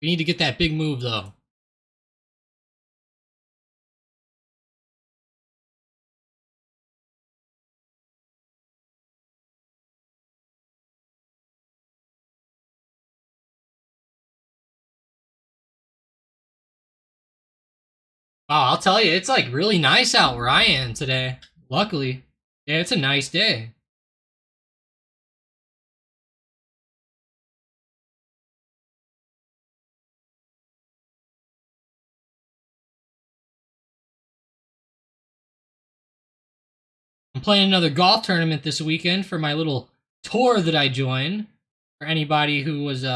we need to get that big move, though. Wow, I'll tell you, it's like really nice out where I am today. Luckily. Yeah, it's a nice day. I'm playing another golf tournament this weekend for my little tour that I joined. For anybody who was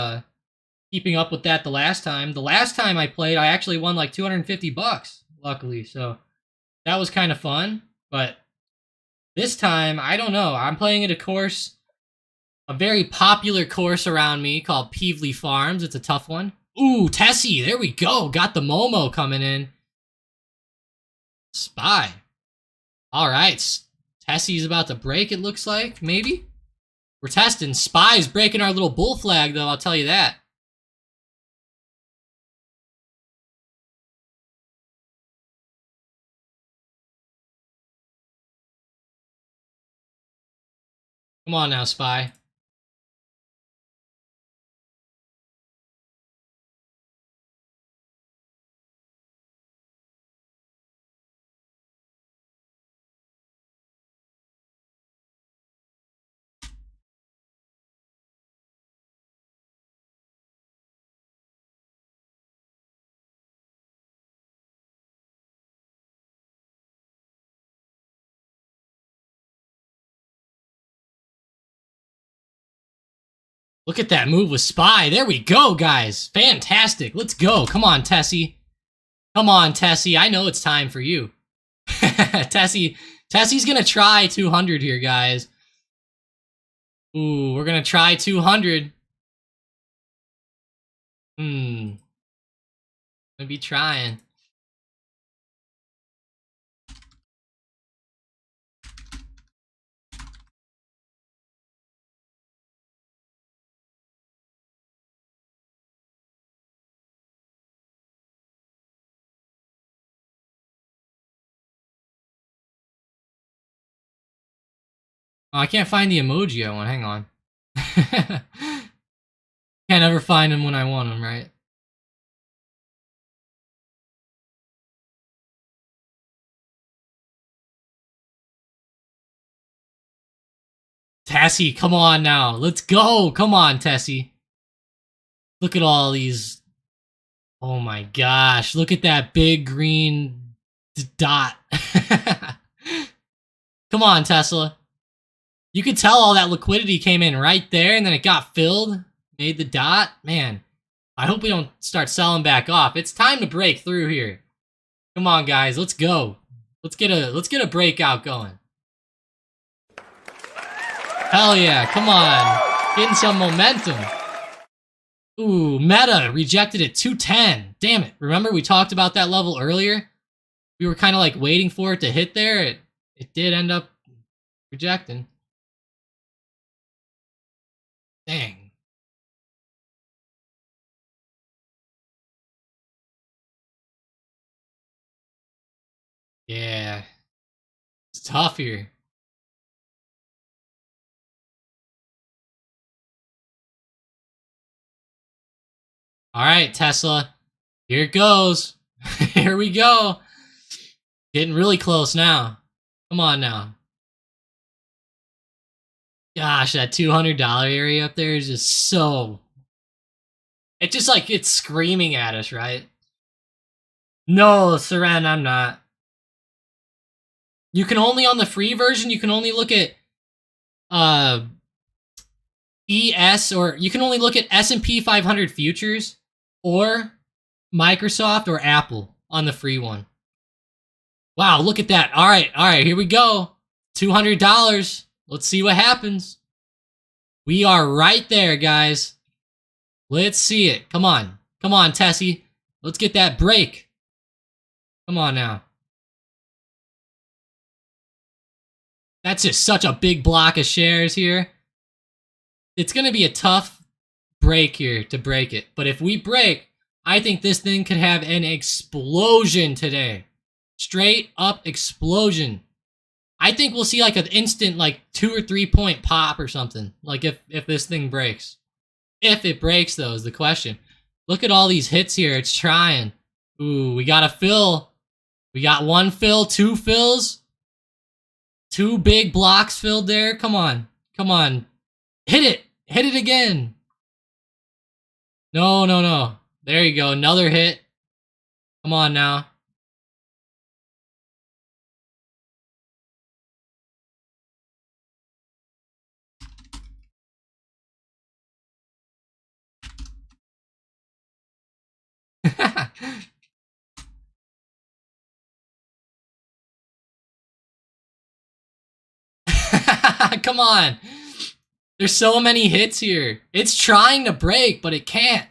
keeping up with that the last time. The last time I played, I actually won like 250 bucks, luckily. So that was kind of fun. But this time, I don't know. I'm playing at a course, a very popular course around me called Peevely Farms. It's a tough one. Ooh, Tessie, there we go. Got the Momo coming in. Spy. All right. Tessie's about to break, it looks like. Maybe? We're testing. Spy's breaking our little bull flag, though, I'll tell you that. Come on now, Spy. Look at that move with Spy. There we go, guys. Fantastic. Let's go. Come on, Tessie. Come on, Tessie. I know it's time for you. Tessie's going to try 200 here, guys. Ooh, we're going to try 200. Gonna be trying. Oh, I can't find the emoji I want. Hang on. Can't ever find them when I want them, right? Tessie, come on now. Let's go. Come on, Tessie. Look at all these. Oh my gosh. Look at that big green dot. Come on, Tesla. You could tell all that liquidity came in right there and then it got filled. Made the dot. Man, I hope we don't start selling back off. It's time to break through here. Come on, guys. Let's go. Let's get a breakout going. Hell yeah, come on. Getting some momentum. Ooh, Meta rejected at 210. Damn it. Remember we talked about that level earlier? We were kind of like waiting for it to hit there. It did end up rejecting. Dang. Yeah. It's tough here. All right, Tesla. Here it goes. Here we go. Getting really close now. Come on now. Gosh, that $200 area up there is just so... It's just like it's screaming at us, right? No, Seren, I'm not. You can only, on the free version, you can only look at ES, or you can only look at S&P 500 futures or Microsoft or Apple on the free one. Wow, look at that. All right, here we go. $200. Let's see what happens. We are right there, guys. Let's see it. Come on, Tessie. Let's get that break. Come on now. That's just such a big block of shares here. It's going to be a tough break here to break it. But if we break, I think this thing could have an explosion today. Straight up explosion. I think we'll see like an instant like 2 or 3 point pop or something. Like if this thing breaks. If it breaks, though, is the question. Look at all these hits here. It's trying. Ooh, we got a fill. We got 1 fill, 2 fills. 2 big blocks filled there. Come on. Hit it. Hit it again. No. There you go. Another hit. Come on now. Come on. There's so many hits here. It's trying to break, but it can't.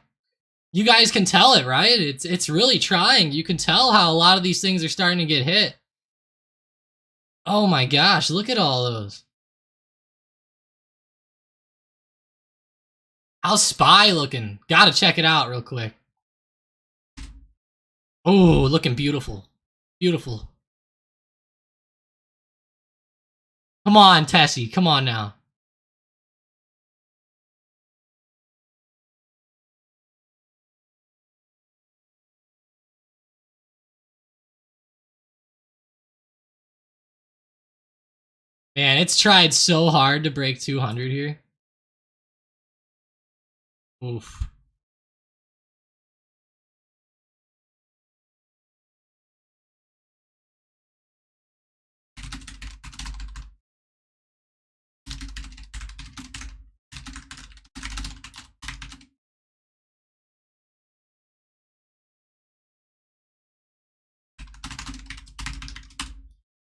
You guys can tell it, right? It's really trying. You can tell how a lot of these things are starting to get hit. Oh my gosh, look at all those. How's SPY looking? Gotta check it out real quick. Oh, looking beautiful. Beautiful. Come on, Tessie. Come on now. Man, it's tried so hard to break 200 here. Oof.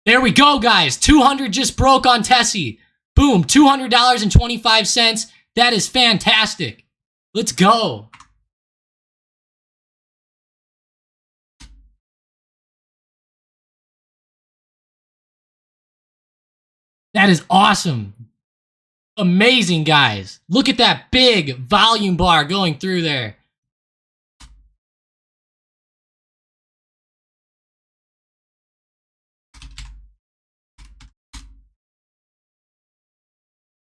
There we go, guys. 200 just broke on Tessie. Boom, $200.25. That is fantastic. Let's go. That is awesome. Amazing, guys. Look at that big volume bar going through there.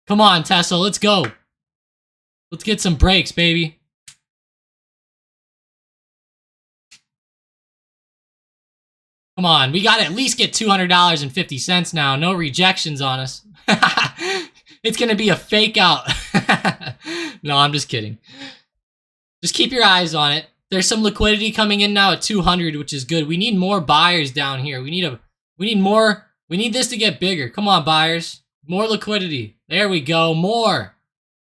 Come on, Tesla, let's go. Let's get some breaks, baby. Come on, we gotta at least get $200.50 now. No rejections on us. It's gonna be a fake out. No, I'm just kidding. Just keep your eyes on it. There's some liquidity coming in now at 200, which is good. We need more buyers down here. We need this to get bigger. Come on, buyers. More liquidity. There we go. More.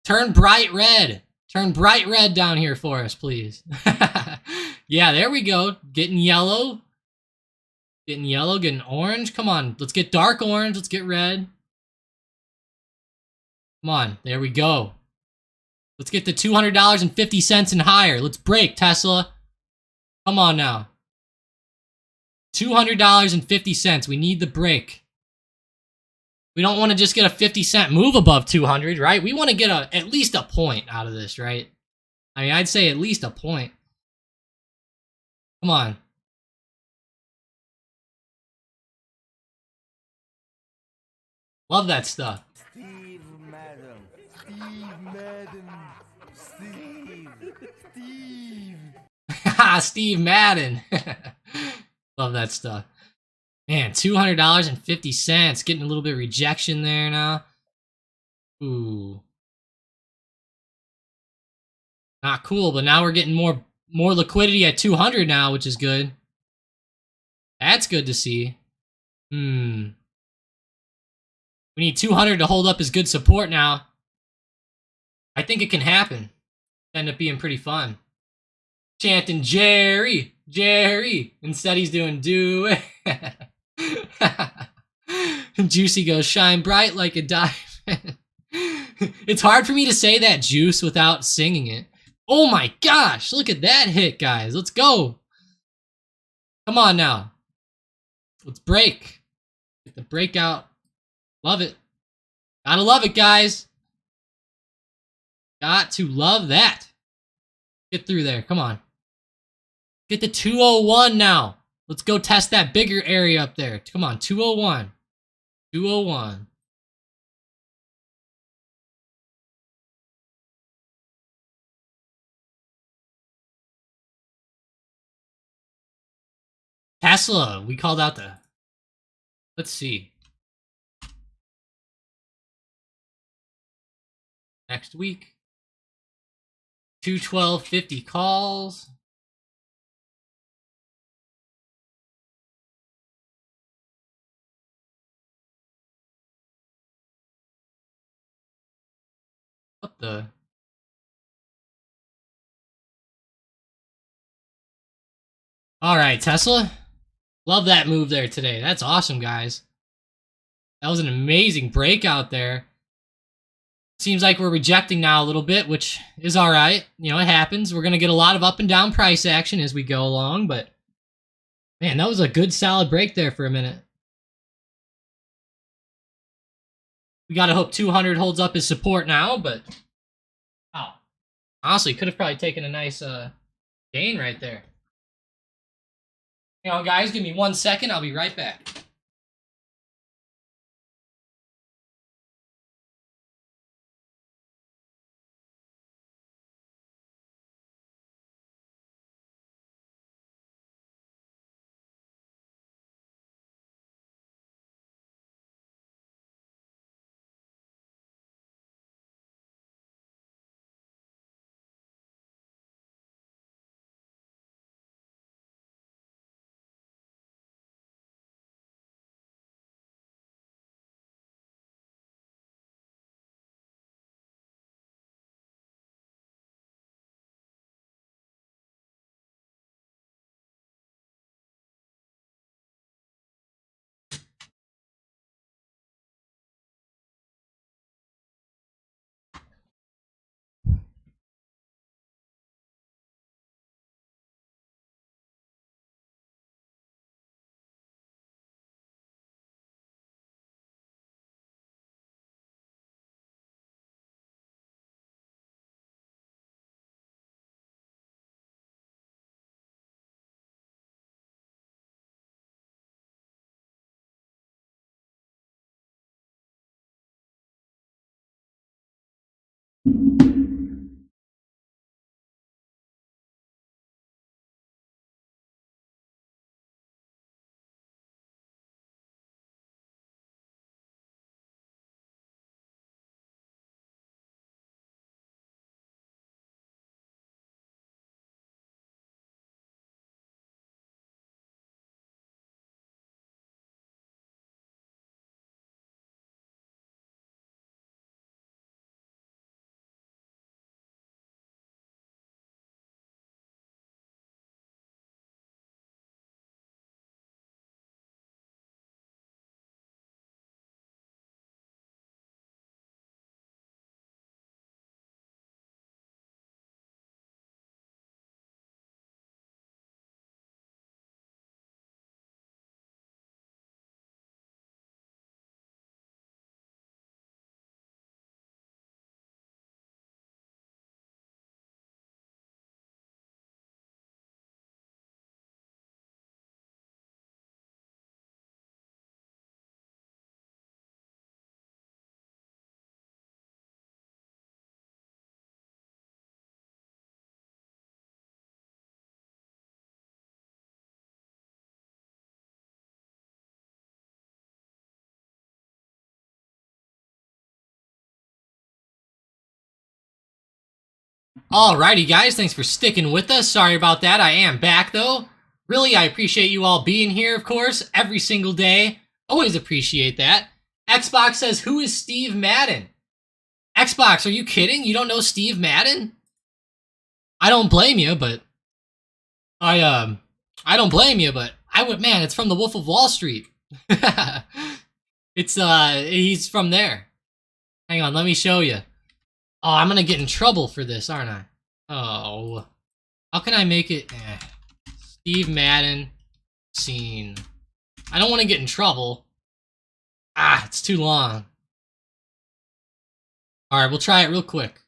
Turn bright red. Turn bright red down here for us, please. Yeah, there we go. Getting yellow. Getting yellow, getting orange. Come on. Let's get dark orange. Let's get red. Come on. There we go. Let's get the $200.50 and higher. Let's break, Tesla. Come on now. $200.50. We need the break. We don't want to just get a 50-cent move above 200, right? We want to get at least a point out of this, right? I mean, I'd say at least a point. Come on. Love that stuff. Steve Madden. Steve Madden. Love that stuff. Man, $200.50. Getting a little bit of rejection there now. Ooh. Not cool, but now we're getting more liquidity at 200 now, which is good. That's good to see. We need 200 to hold up as good support now. I think it can happen. End up being pretty fun. Chanting Jerry, Jerry. Instead he's doing do it. Juicy goes shine bright like a diamond. It's hard for me to say that Juice without singing it. Oh my gosh, look at that hit, guys. Let's go. Come on now. Let's break. Get the breakout. Love it. Gotta love it, guys. Got to love that. Get through there. Come on. Get to 201 now. Let's go test that bigger area up there. Come on, 201. 201. Tesla, we called out the... Let's see. Next week. 212.50 calls. What the? All right, Tesla. Love that move there today. That's awesome, guys. That was an amazing breakout there. Seems like we're rejecting now a little bit, which is all right. You know, it happens. We're going to get a lot of up and down price action as we go along, but man, that was a good solid break there for a minute. We got to hope 200 holds up as support now, but wow. Honestly, could have probably taken a nice gain right there. Hang on, guys. Give me 1 second. I'll be right back. Alrighty, guys. Thanks for sticking with us. Sorry about that. I am back, though. Really, I appreciate you all being here, of course, every single day. Always appreciate that. Xbox says, who is Steve Madden? Xbox, are you kidding? You don't know Steve Madden? I don't blame you, but I don't blame you, but man, it's from the Wolf of Wall Street. He's from there. Hang on, let me show you. Oh, I'm gonna get in trouble for this, aren't I? Oh, how can I make it? Steve Madden scene. I don't want to get in trouble. Ah, it's too long. All right, we'll try it real quick.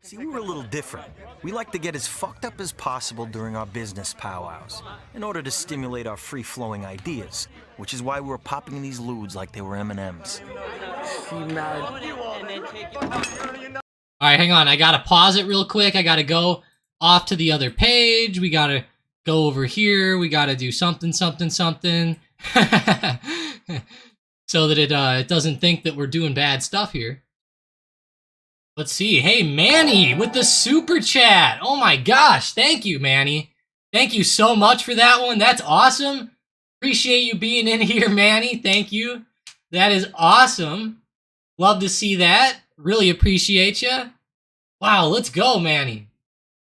See, we were a little different. We like to get as fucked up as possible during our business powwows, in order to stimulate our free-flowing ideas, which is why we were popping these lewds like they were M&Ms. All right, hang on. I gotta pause it real quick. I gotta go off to the other page. We gotta go over here. We gotta do something, something, something. So that it doesn't think that we're doing bad stuff here. Let's see. Hey, Manny with the super chat. Oh my gosh. Thank you, Manny. Thank you so much for that one. That's awesome. Appreciate you being in here, Manny. Thank you. That is awesome. Love to see that. Really appreciate you. Wow, let's go, Manny.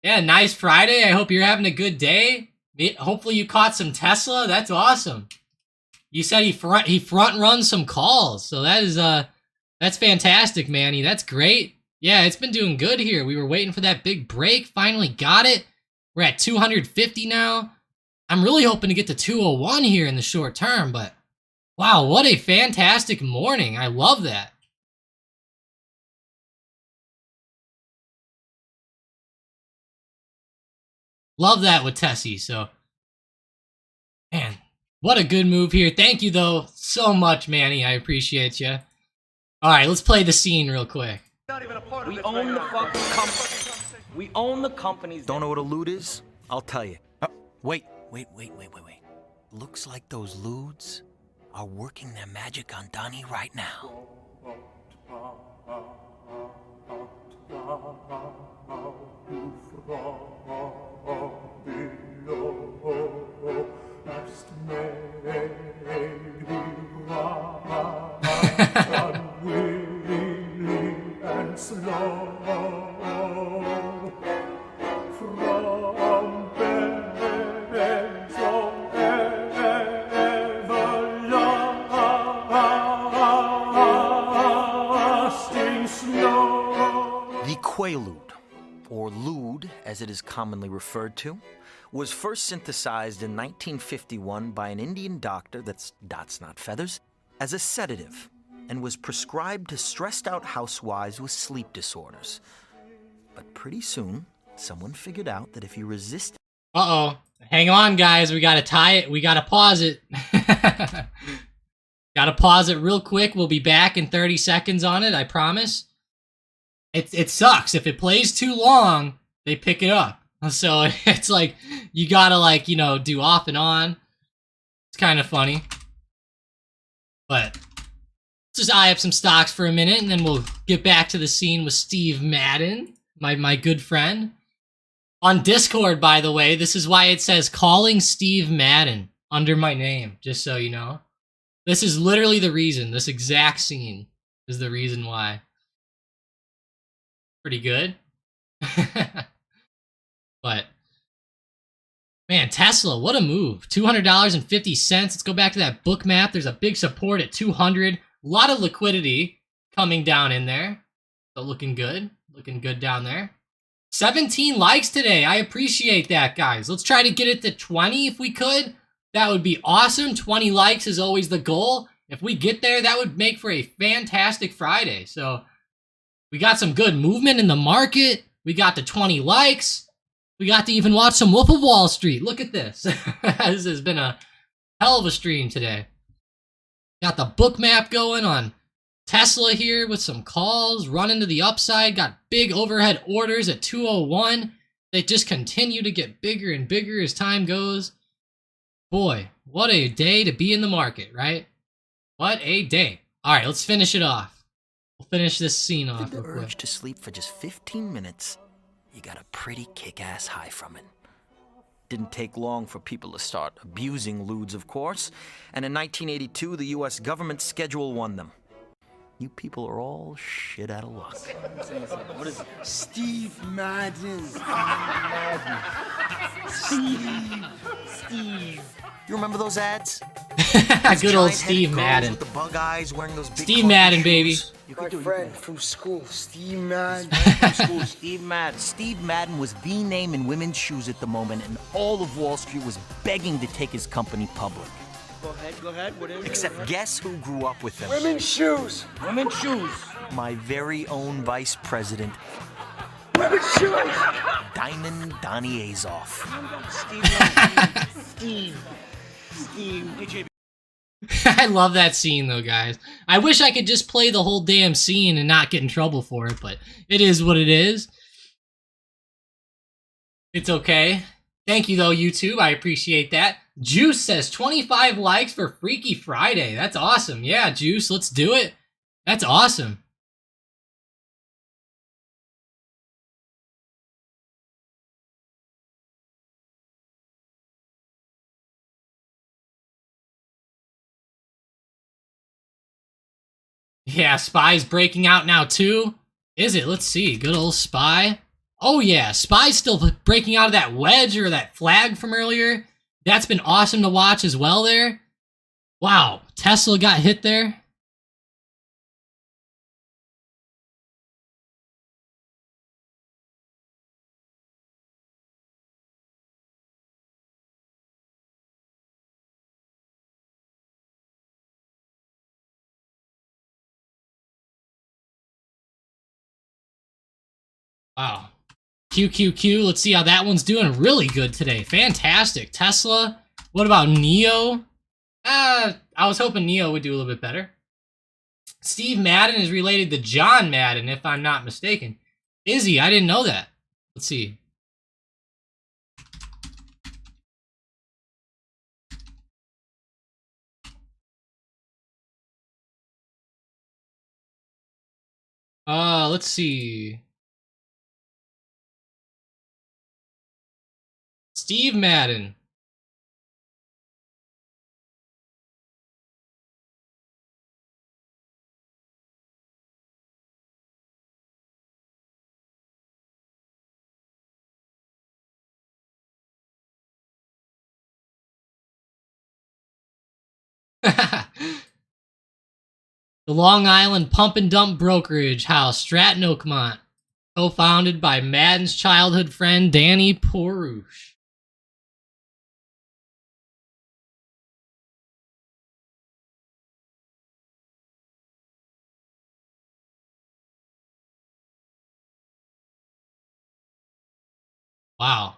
Yeah, nice Friday. I hope you're having a good day. Hopefully you caught some Tesla. That's awesome. You said he front runs some calls. So that is that's fantastic, Manny. That's great. Yeah, it's been doing good here. We were waiting for that big break. Finally got it. We're at 250 now. I'm really hoping to get to 201 here in the short term, but wow, what a fantastic morning. I love that. Love that with Tessie, so man, what a good move here. Thank you, though, so much, Manny. I appreciate you. All right, let's play the scene real quick. We own the fucking company. We own the companies. Don't know what a lewd is? I'll tell you. Wait. Looks like those lewds are working their magic on Donnie right now. The Quaalude, or lewd as it is commonly referred to, was first synthesized in 1951 by an Indian doctor, that's dots not feathers, as a sedative, and was prescribed to stressed out housewives with sleep disorders. But pretty soon, someone figured out that if you resist... Uh-oh. Hang on, guys. We gotta tie it. We gotta pause it. Gotta pause it real quick. We'll be back in 30 seconds on it, I promise. It sucks. If it plays too long, they pick it up. So it's like, you gotta, like, you know, do off and on. It's kind of funny. But let's just eye up some stocks for a minute, and then we'll get back to the scene with Steve Madden, my good friend. On Discord, by the way, this is why it says calling Steve Madden under my name, just so you know. This is literally the reason. This exact scene is the reason why. Pretty good. But man, Tesla, what a move. $200.50. Let's go back to that book map. There's a big support at 200. A lot of liquidity coming down in there. So looking good. Looking good down there. 17 likes today. I appreciate that, guys. Let's try to get it to 20 if we could. That would be awesome. 20 likes is always the goal. If we get there, that would make for a fantastic Friday. So we got some good movement in the market. We got to 20 likes. We got to even watch some Wolf of Wall Street. Look at this. This has been a hell of a stream today. Got the book map going on Tesla here with some calls. Running to the upside. Got big overhead orders at 201. They just continue to get bigger and bigger as time goes. Boy, what a day to be in the market, right? What a day. All right, let's finish it off. We'll finish this scene off real The quick. urge to sleep for just 15 minutes, you got a pretty kick-ass high from it. Didn't take long for people to start abusing lewds, of course, and in 1982, the U.S. government Schedule 1 them. You people are all shit out of luck. What is it? Steve Madden. Steve. You remember those ads? Good old Giant-headed Steve girls Madden. With the bug eyes, wearing those big Steve clunky Madden, shoes. baby. You My could do friend from school, Steve Madden. School, Steve Madden. Steve Madden was the name in women's shoes at the moment, and all of Wall Street was begging to take his company public. Go ahead. What is it? Except guess who grew up with him? Women's shoes. Women's shoes. My very own vice president, Women's shoes. Diamond Donnie Azoff. Steve. Hey, JB. I love that scene, though, guys. I wish I could just play the whole damn scene and not get in trouble for it, but it is what it is. It's okay. Thank you, though, YouTube. I appreciate that. Juice says 25 likes for Freaky Friday. That's awesome. Yeah, Juice, let's do it. That's awesome. Yeah, Spy's breaking out now, too. Is it? Let's see. Good old Spy. Oh, yeah. Spy's still breaking out of that wedge or that flag from earlier. That's been awesome to watch as well there. Wow. Tesla got hit there. Wow. QQQ, let's see how that one's doing. Really good today. Fantastic. Tesla. What about Neo? I was hoping Neo would do a little bit better. Steve Madden is related to John Madden, if I'm not mistaken. Is he? I didn't know that. Let's see. Let's see. Steve Madden. The Long Island Pump and Dump Brokerage House, Stratton Oakmont, co-founded by Madden's childhood friend Danny Porush. Wow.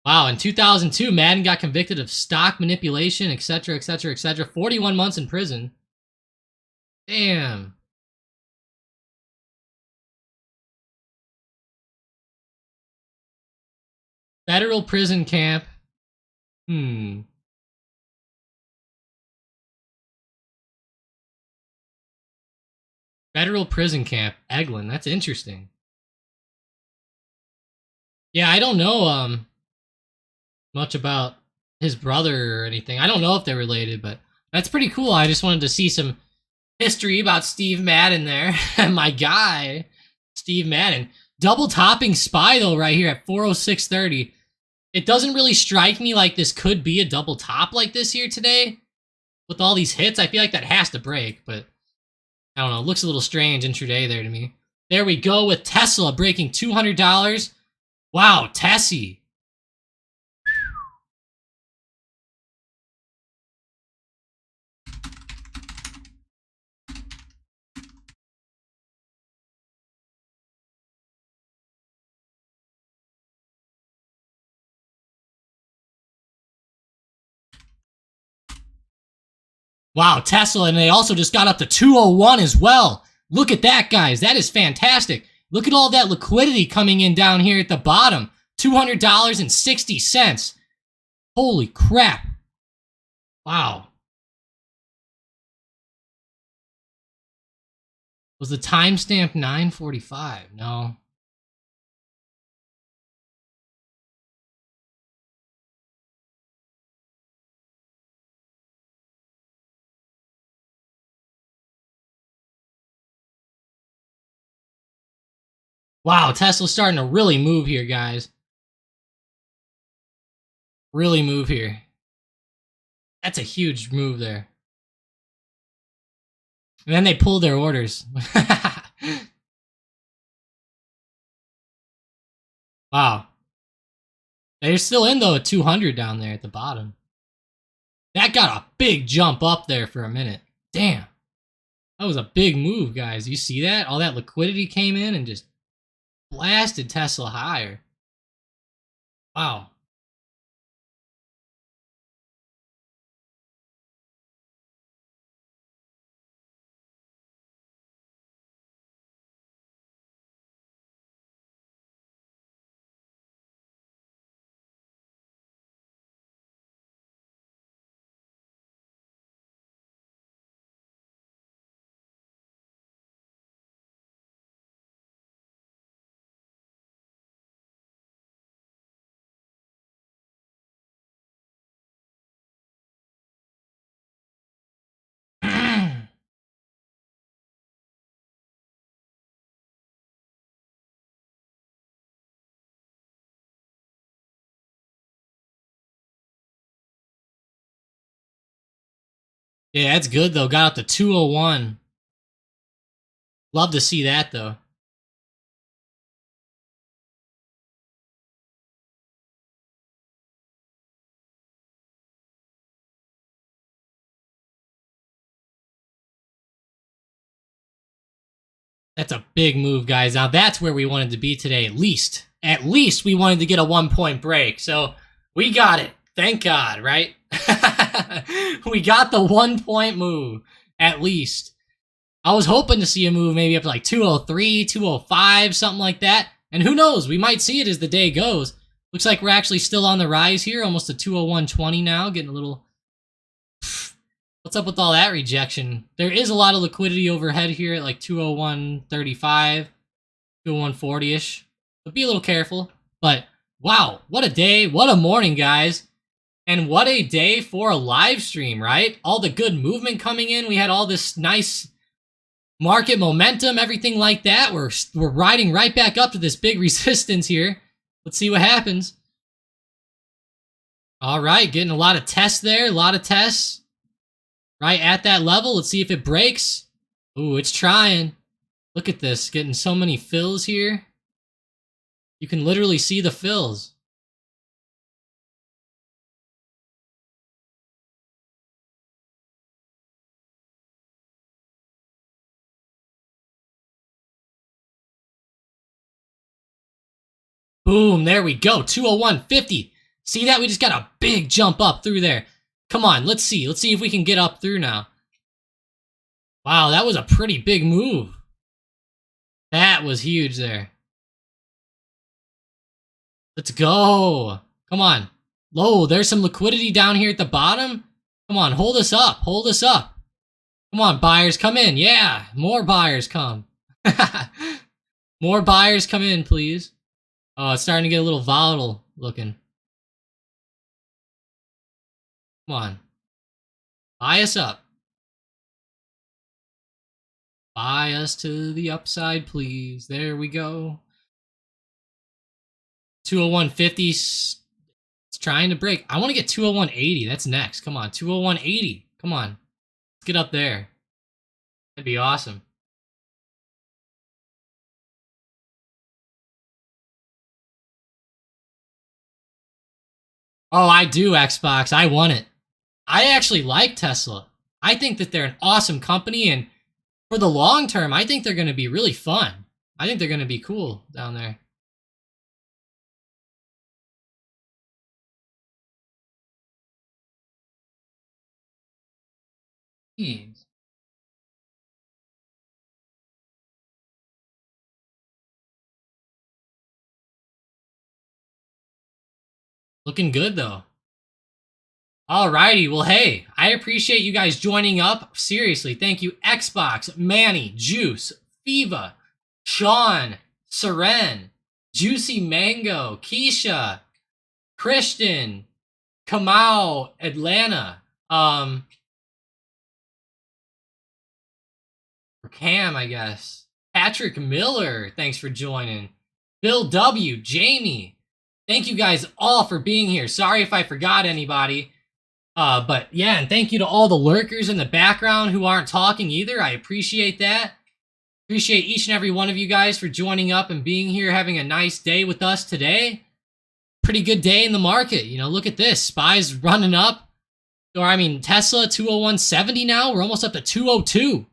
Wow, in 2002, Madden got convicted of stock manipulation, etc., etc., etc. 41 months in prison. Damn. Federal prison camp. Federal prison camp. Eglin, that's interesting. Yeah, I don't know much about his brother or anything. I don't know if they're related, but that's pretty cool. I just wanted to see some history about Steve Madden there. My guy, Steve Madden. Double topping Spy, though, right here at 406.30. It doesn't really strike me like this could be a double top like this here today. With all these hits, I feel like that has to break, but I don't know. It looks a little strange intraday there to me. There we go with Tesla breaking $200. Wow, Tessie. Wow, Tesla, and they also just got up to 201 as well. Look at that, guys. That is fantastic. Look at all that liquidity coming in down here at the bottom. $200.60. Holy crap. Wow. Was the timestamp 9:45? No. Wow, Tesla's starting to really move here, guys. Really move here. That's a huge move there. And then they pulled their orders. Wow. They're still in, though, at 200 down there at the bottom. That got a big jump up there for a minute. Damn. That was a big move, guys. You see that? All that liquidity came in and just blasted Tesla higher. Wow. Yeah, that's good, though. Got up to 201. Love to see that, though. That's a big move, guys. Now, that's where we wanted to be today, at least. At least we wanted to get a 1-point break. So, we got it. Thank God, right? We got the 1-point move, at least. I was hoping to see a move maybe up to like 203, 205, something like that. And who knows? We might see it as the day goes. Looks like we're actually still on the rise here. Almost to 201.20 now. Getting a little... What's up with all that rejection? There is a lot of liquidity overhead here at like 201.35, 201.40-ish. But be a little careful. But wow, what a day. What a morning, guys. And what a day for a live stream, right? All the good movement coming in. We had all this nice market momentum, everything like that. We're riding right back up to this big resistance here. Let's see what happens. All right, getting a lot of tests there. A lot of tests. Right at that level. Let's see if it breaks. Ooh, it's trying. Look at this. Getting so many fills here. You can literally see the fills. Boom, there we go. 201.50. See that? We just got a big jump up through there. Come on, let's see. Let's see if we can get up through now. Wow, that was a pretty big move. That was huge there. Let's go. Come on. Low, there's some liquidity down here at the bottom. Come on, hold us up. Hold us up. Come on, buyers, come in. Yeah, more buyers come. More buyers come in, please. Oh, it's starting to get a little volatile looking. Come on. Buy us up. Buy us to the upside, please. There we go. 201.50. It's trying to break. I want to get 201.80. That's next. Come on. 201.80. Come on. Let's get up there. That'd be awesome. Oh, I do, Xbox. I want it. I actually like Tesla. I think that they're an awesome company, and for the long term, I think they're going to be really fun. I think they're going to be cool down there. Jeez. Looking good, though. Alrighty, well, hey, I appreciate you guys joining up. Seriously, thank you, Xbox, Manny, Juice, Fiva, Sean, Seren, Juicy Mango, Keisha, Christian, Kamau, Atlanta, or Cam, I guess. Patrick Miller, thanks for joining. Bill W, Jamie, thank you guys all for being here. Sorry if I forgot anybody. But yeah, and thank you to all the lurkers in the background who aren't talking either. I appreciate that. Appreciate each and every one of you guys for joining up and being here, having a nice day with us today. Pretty good day in the market. You know, look at this. SPY's running up. Or, I mean, Tesla, 201.70 now. We're almost up to 202.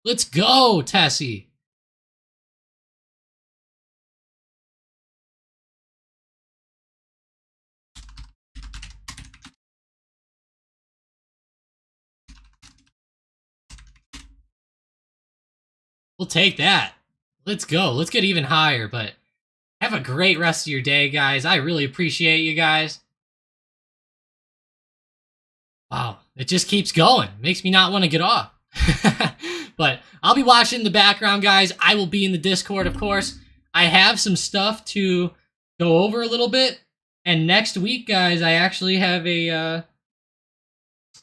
Let's go, Tessie. We'll take that. Let's go. Let's get even higher, but have a great rest of your day, guys. I really appreciate you guys. Wow, it just keeps going. Makes me not want to get off. But I'll be watching in the background, guys. I will be in the Discord, of course. I have some stuff to go over a little bit. And next week, guys, I actually have a...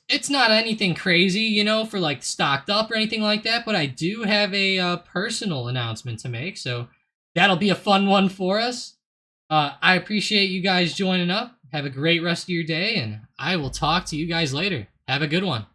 it's not anything crazy, you know, for like stocked up or anything like that, but I do have a personal announcement to make, so that'll be a fun one for us. I appreciate you guys joining up. Have a great rest of your day, and I will talk to you guys later. Have a good one.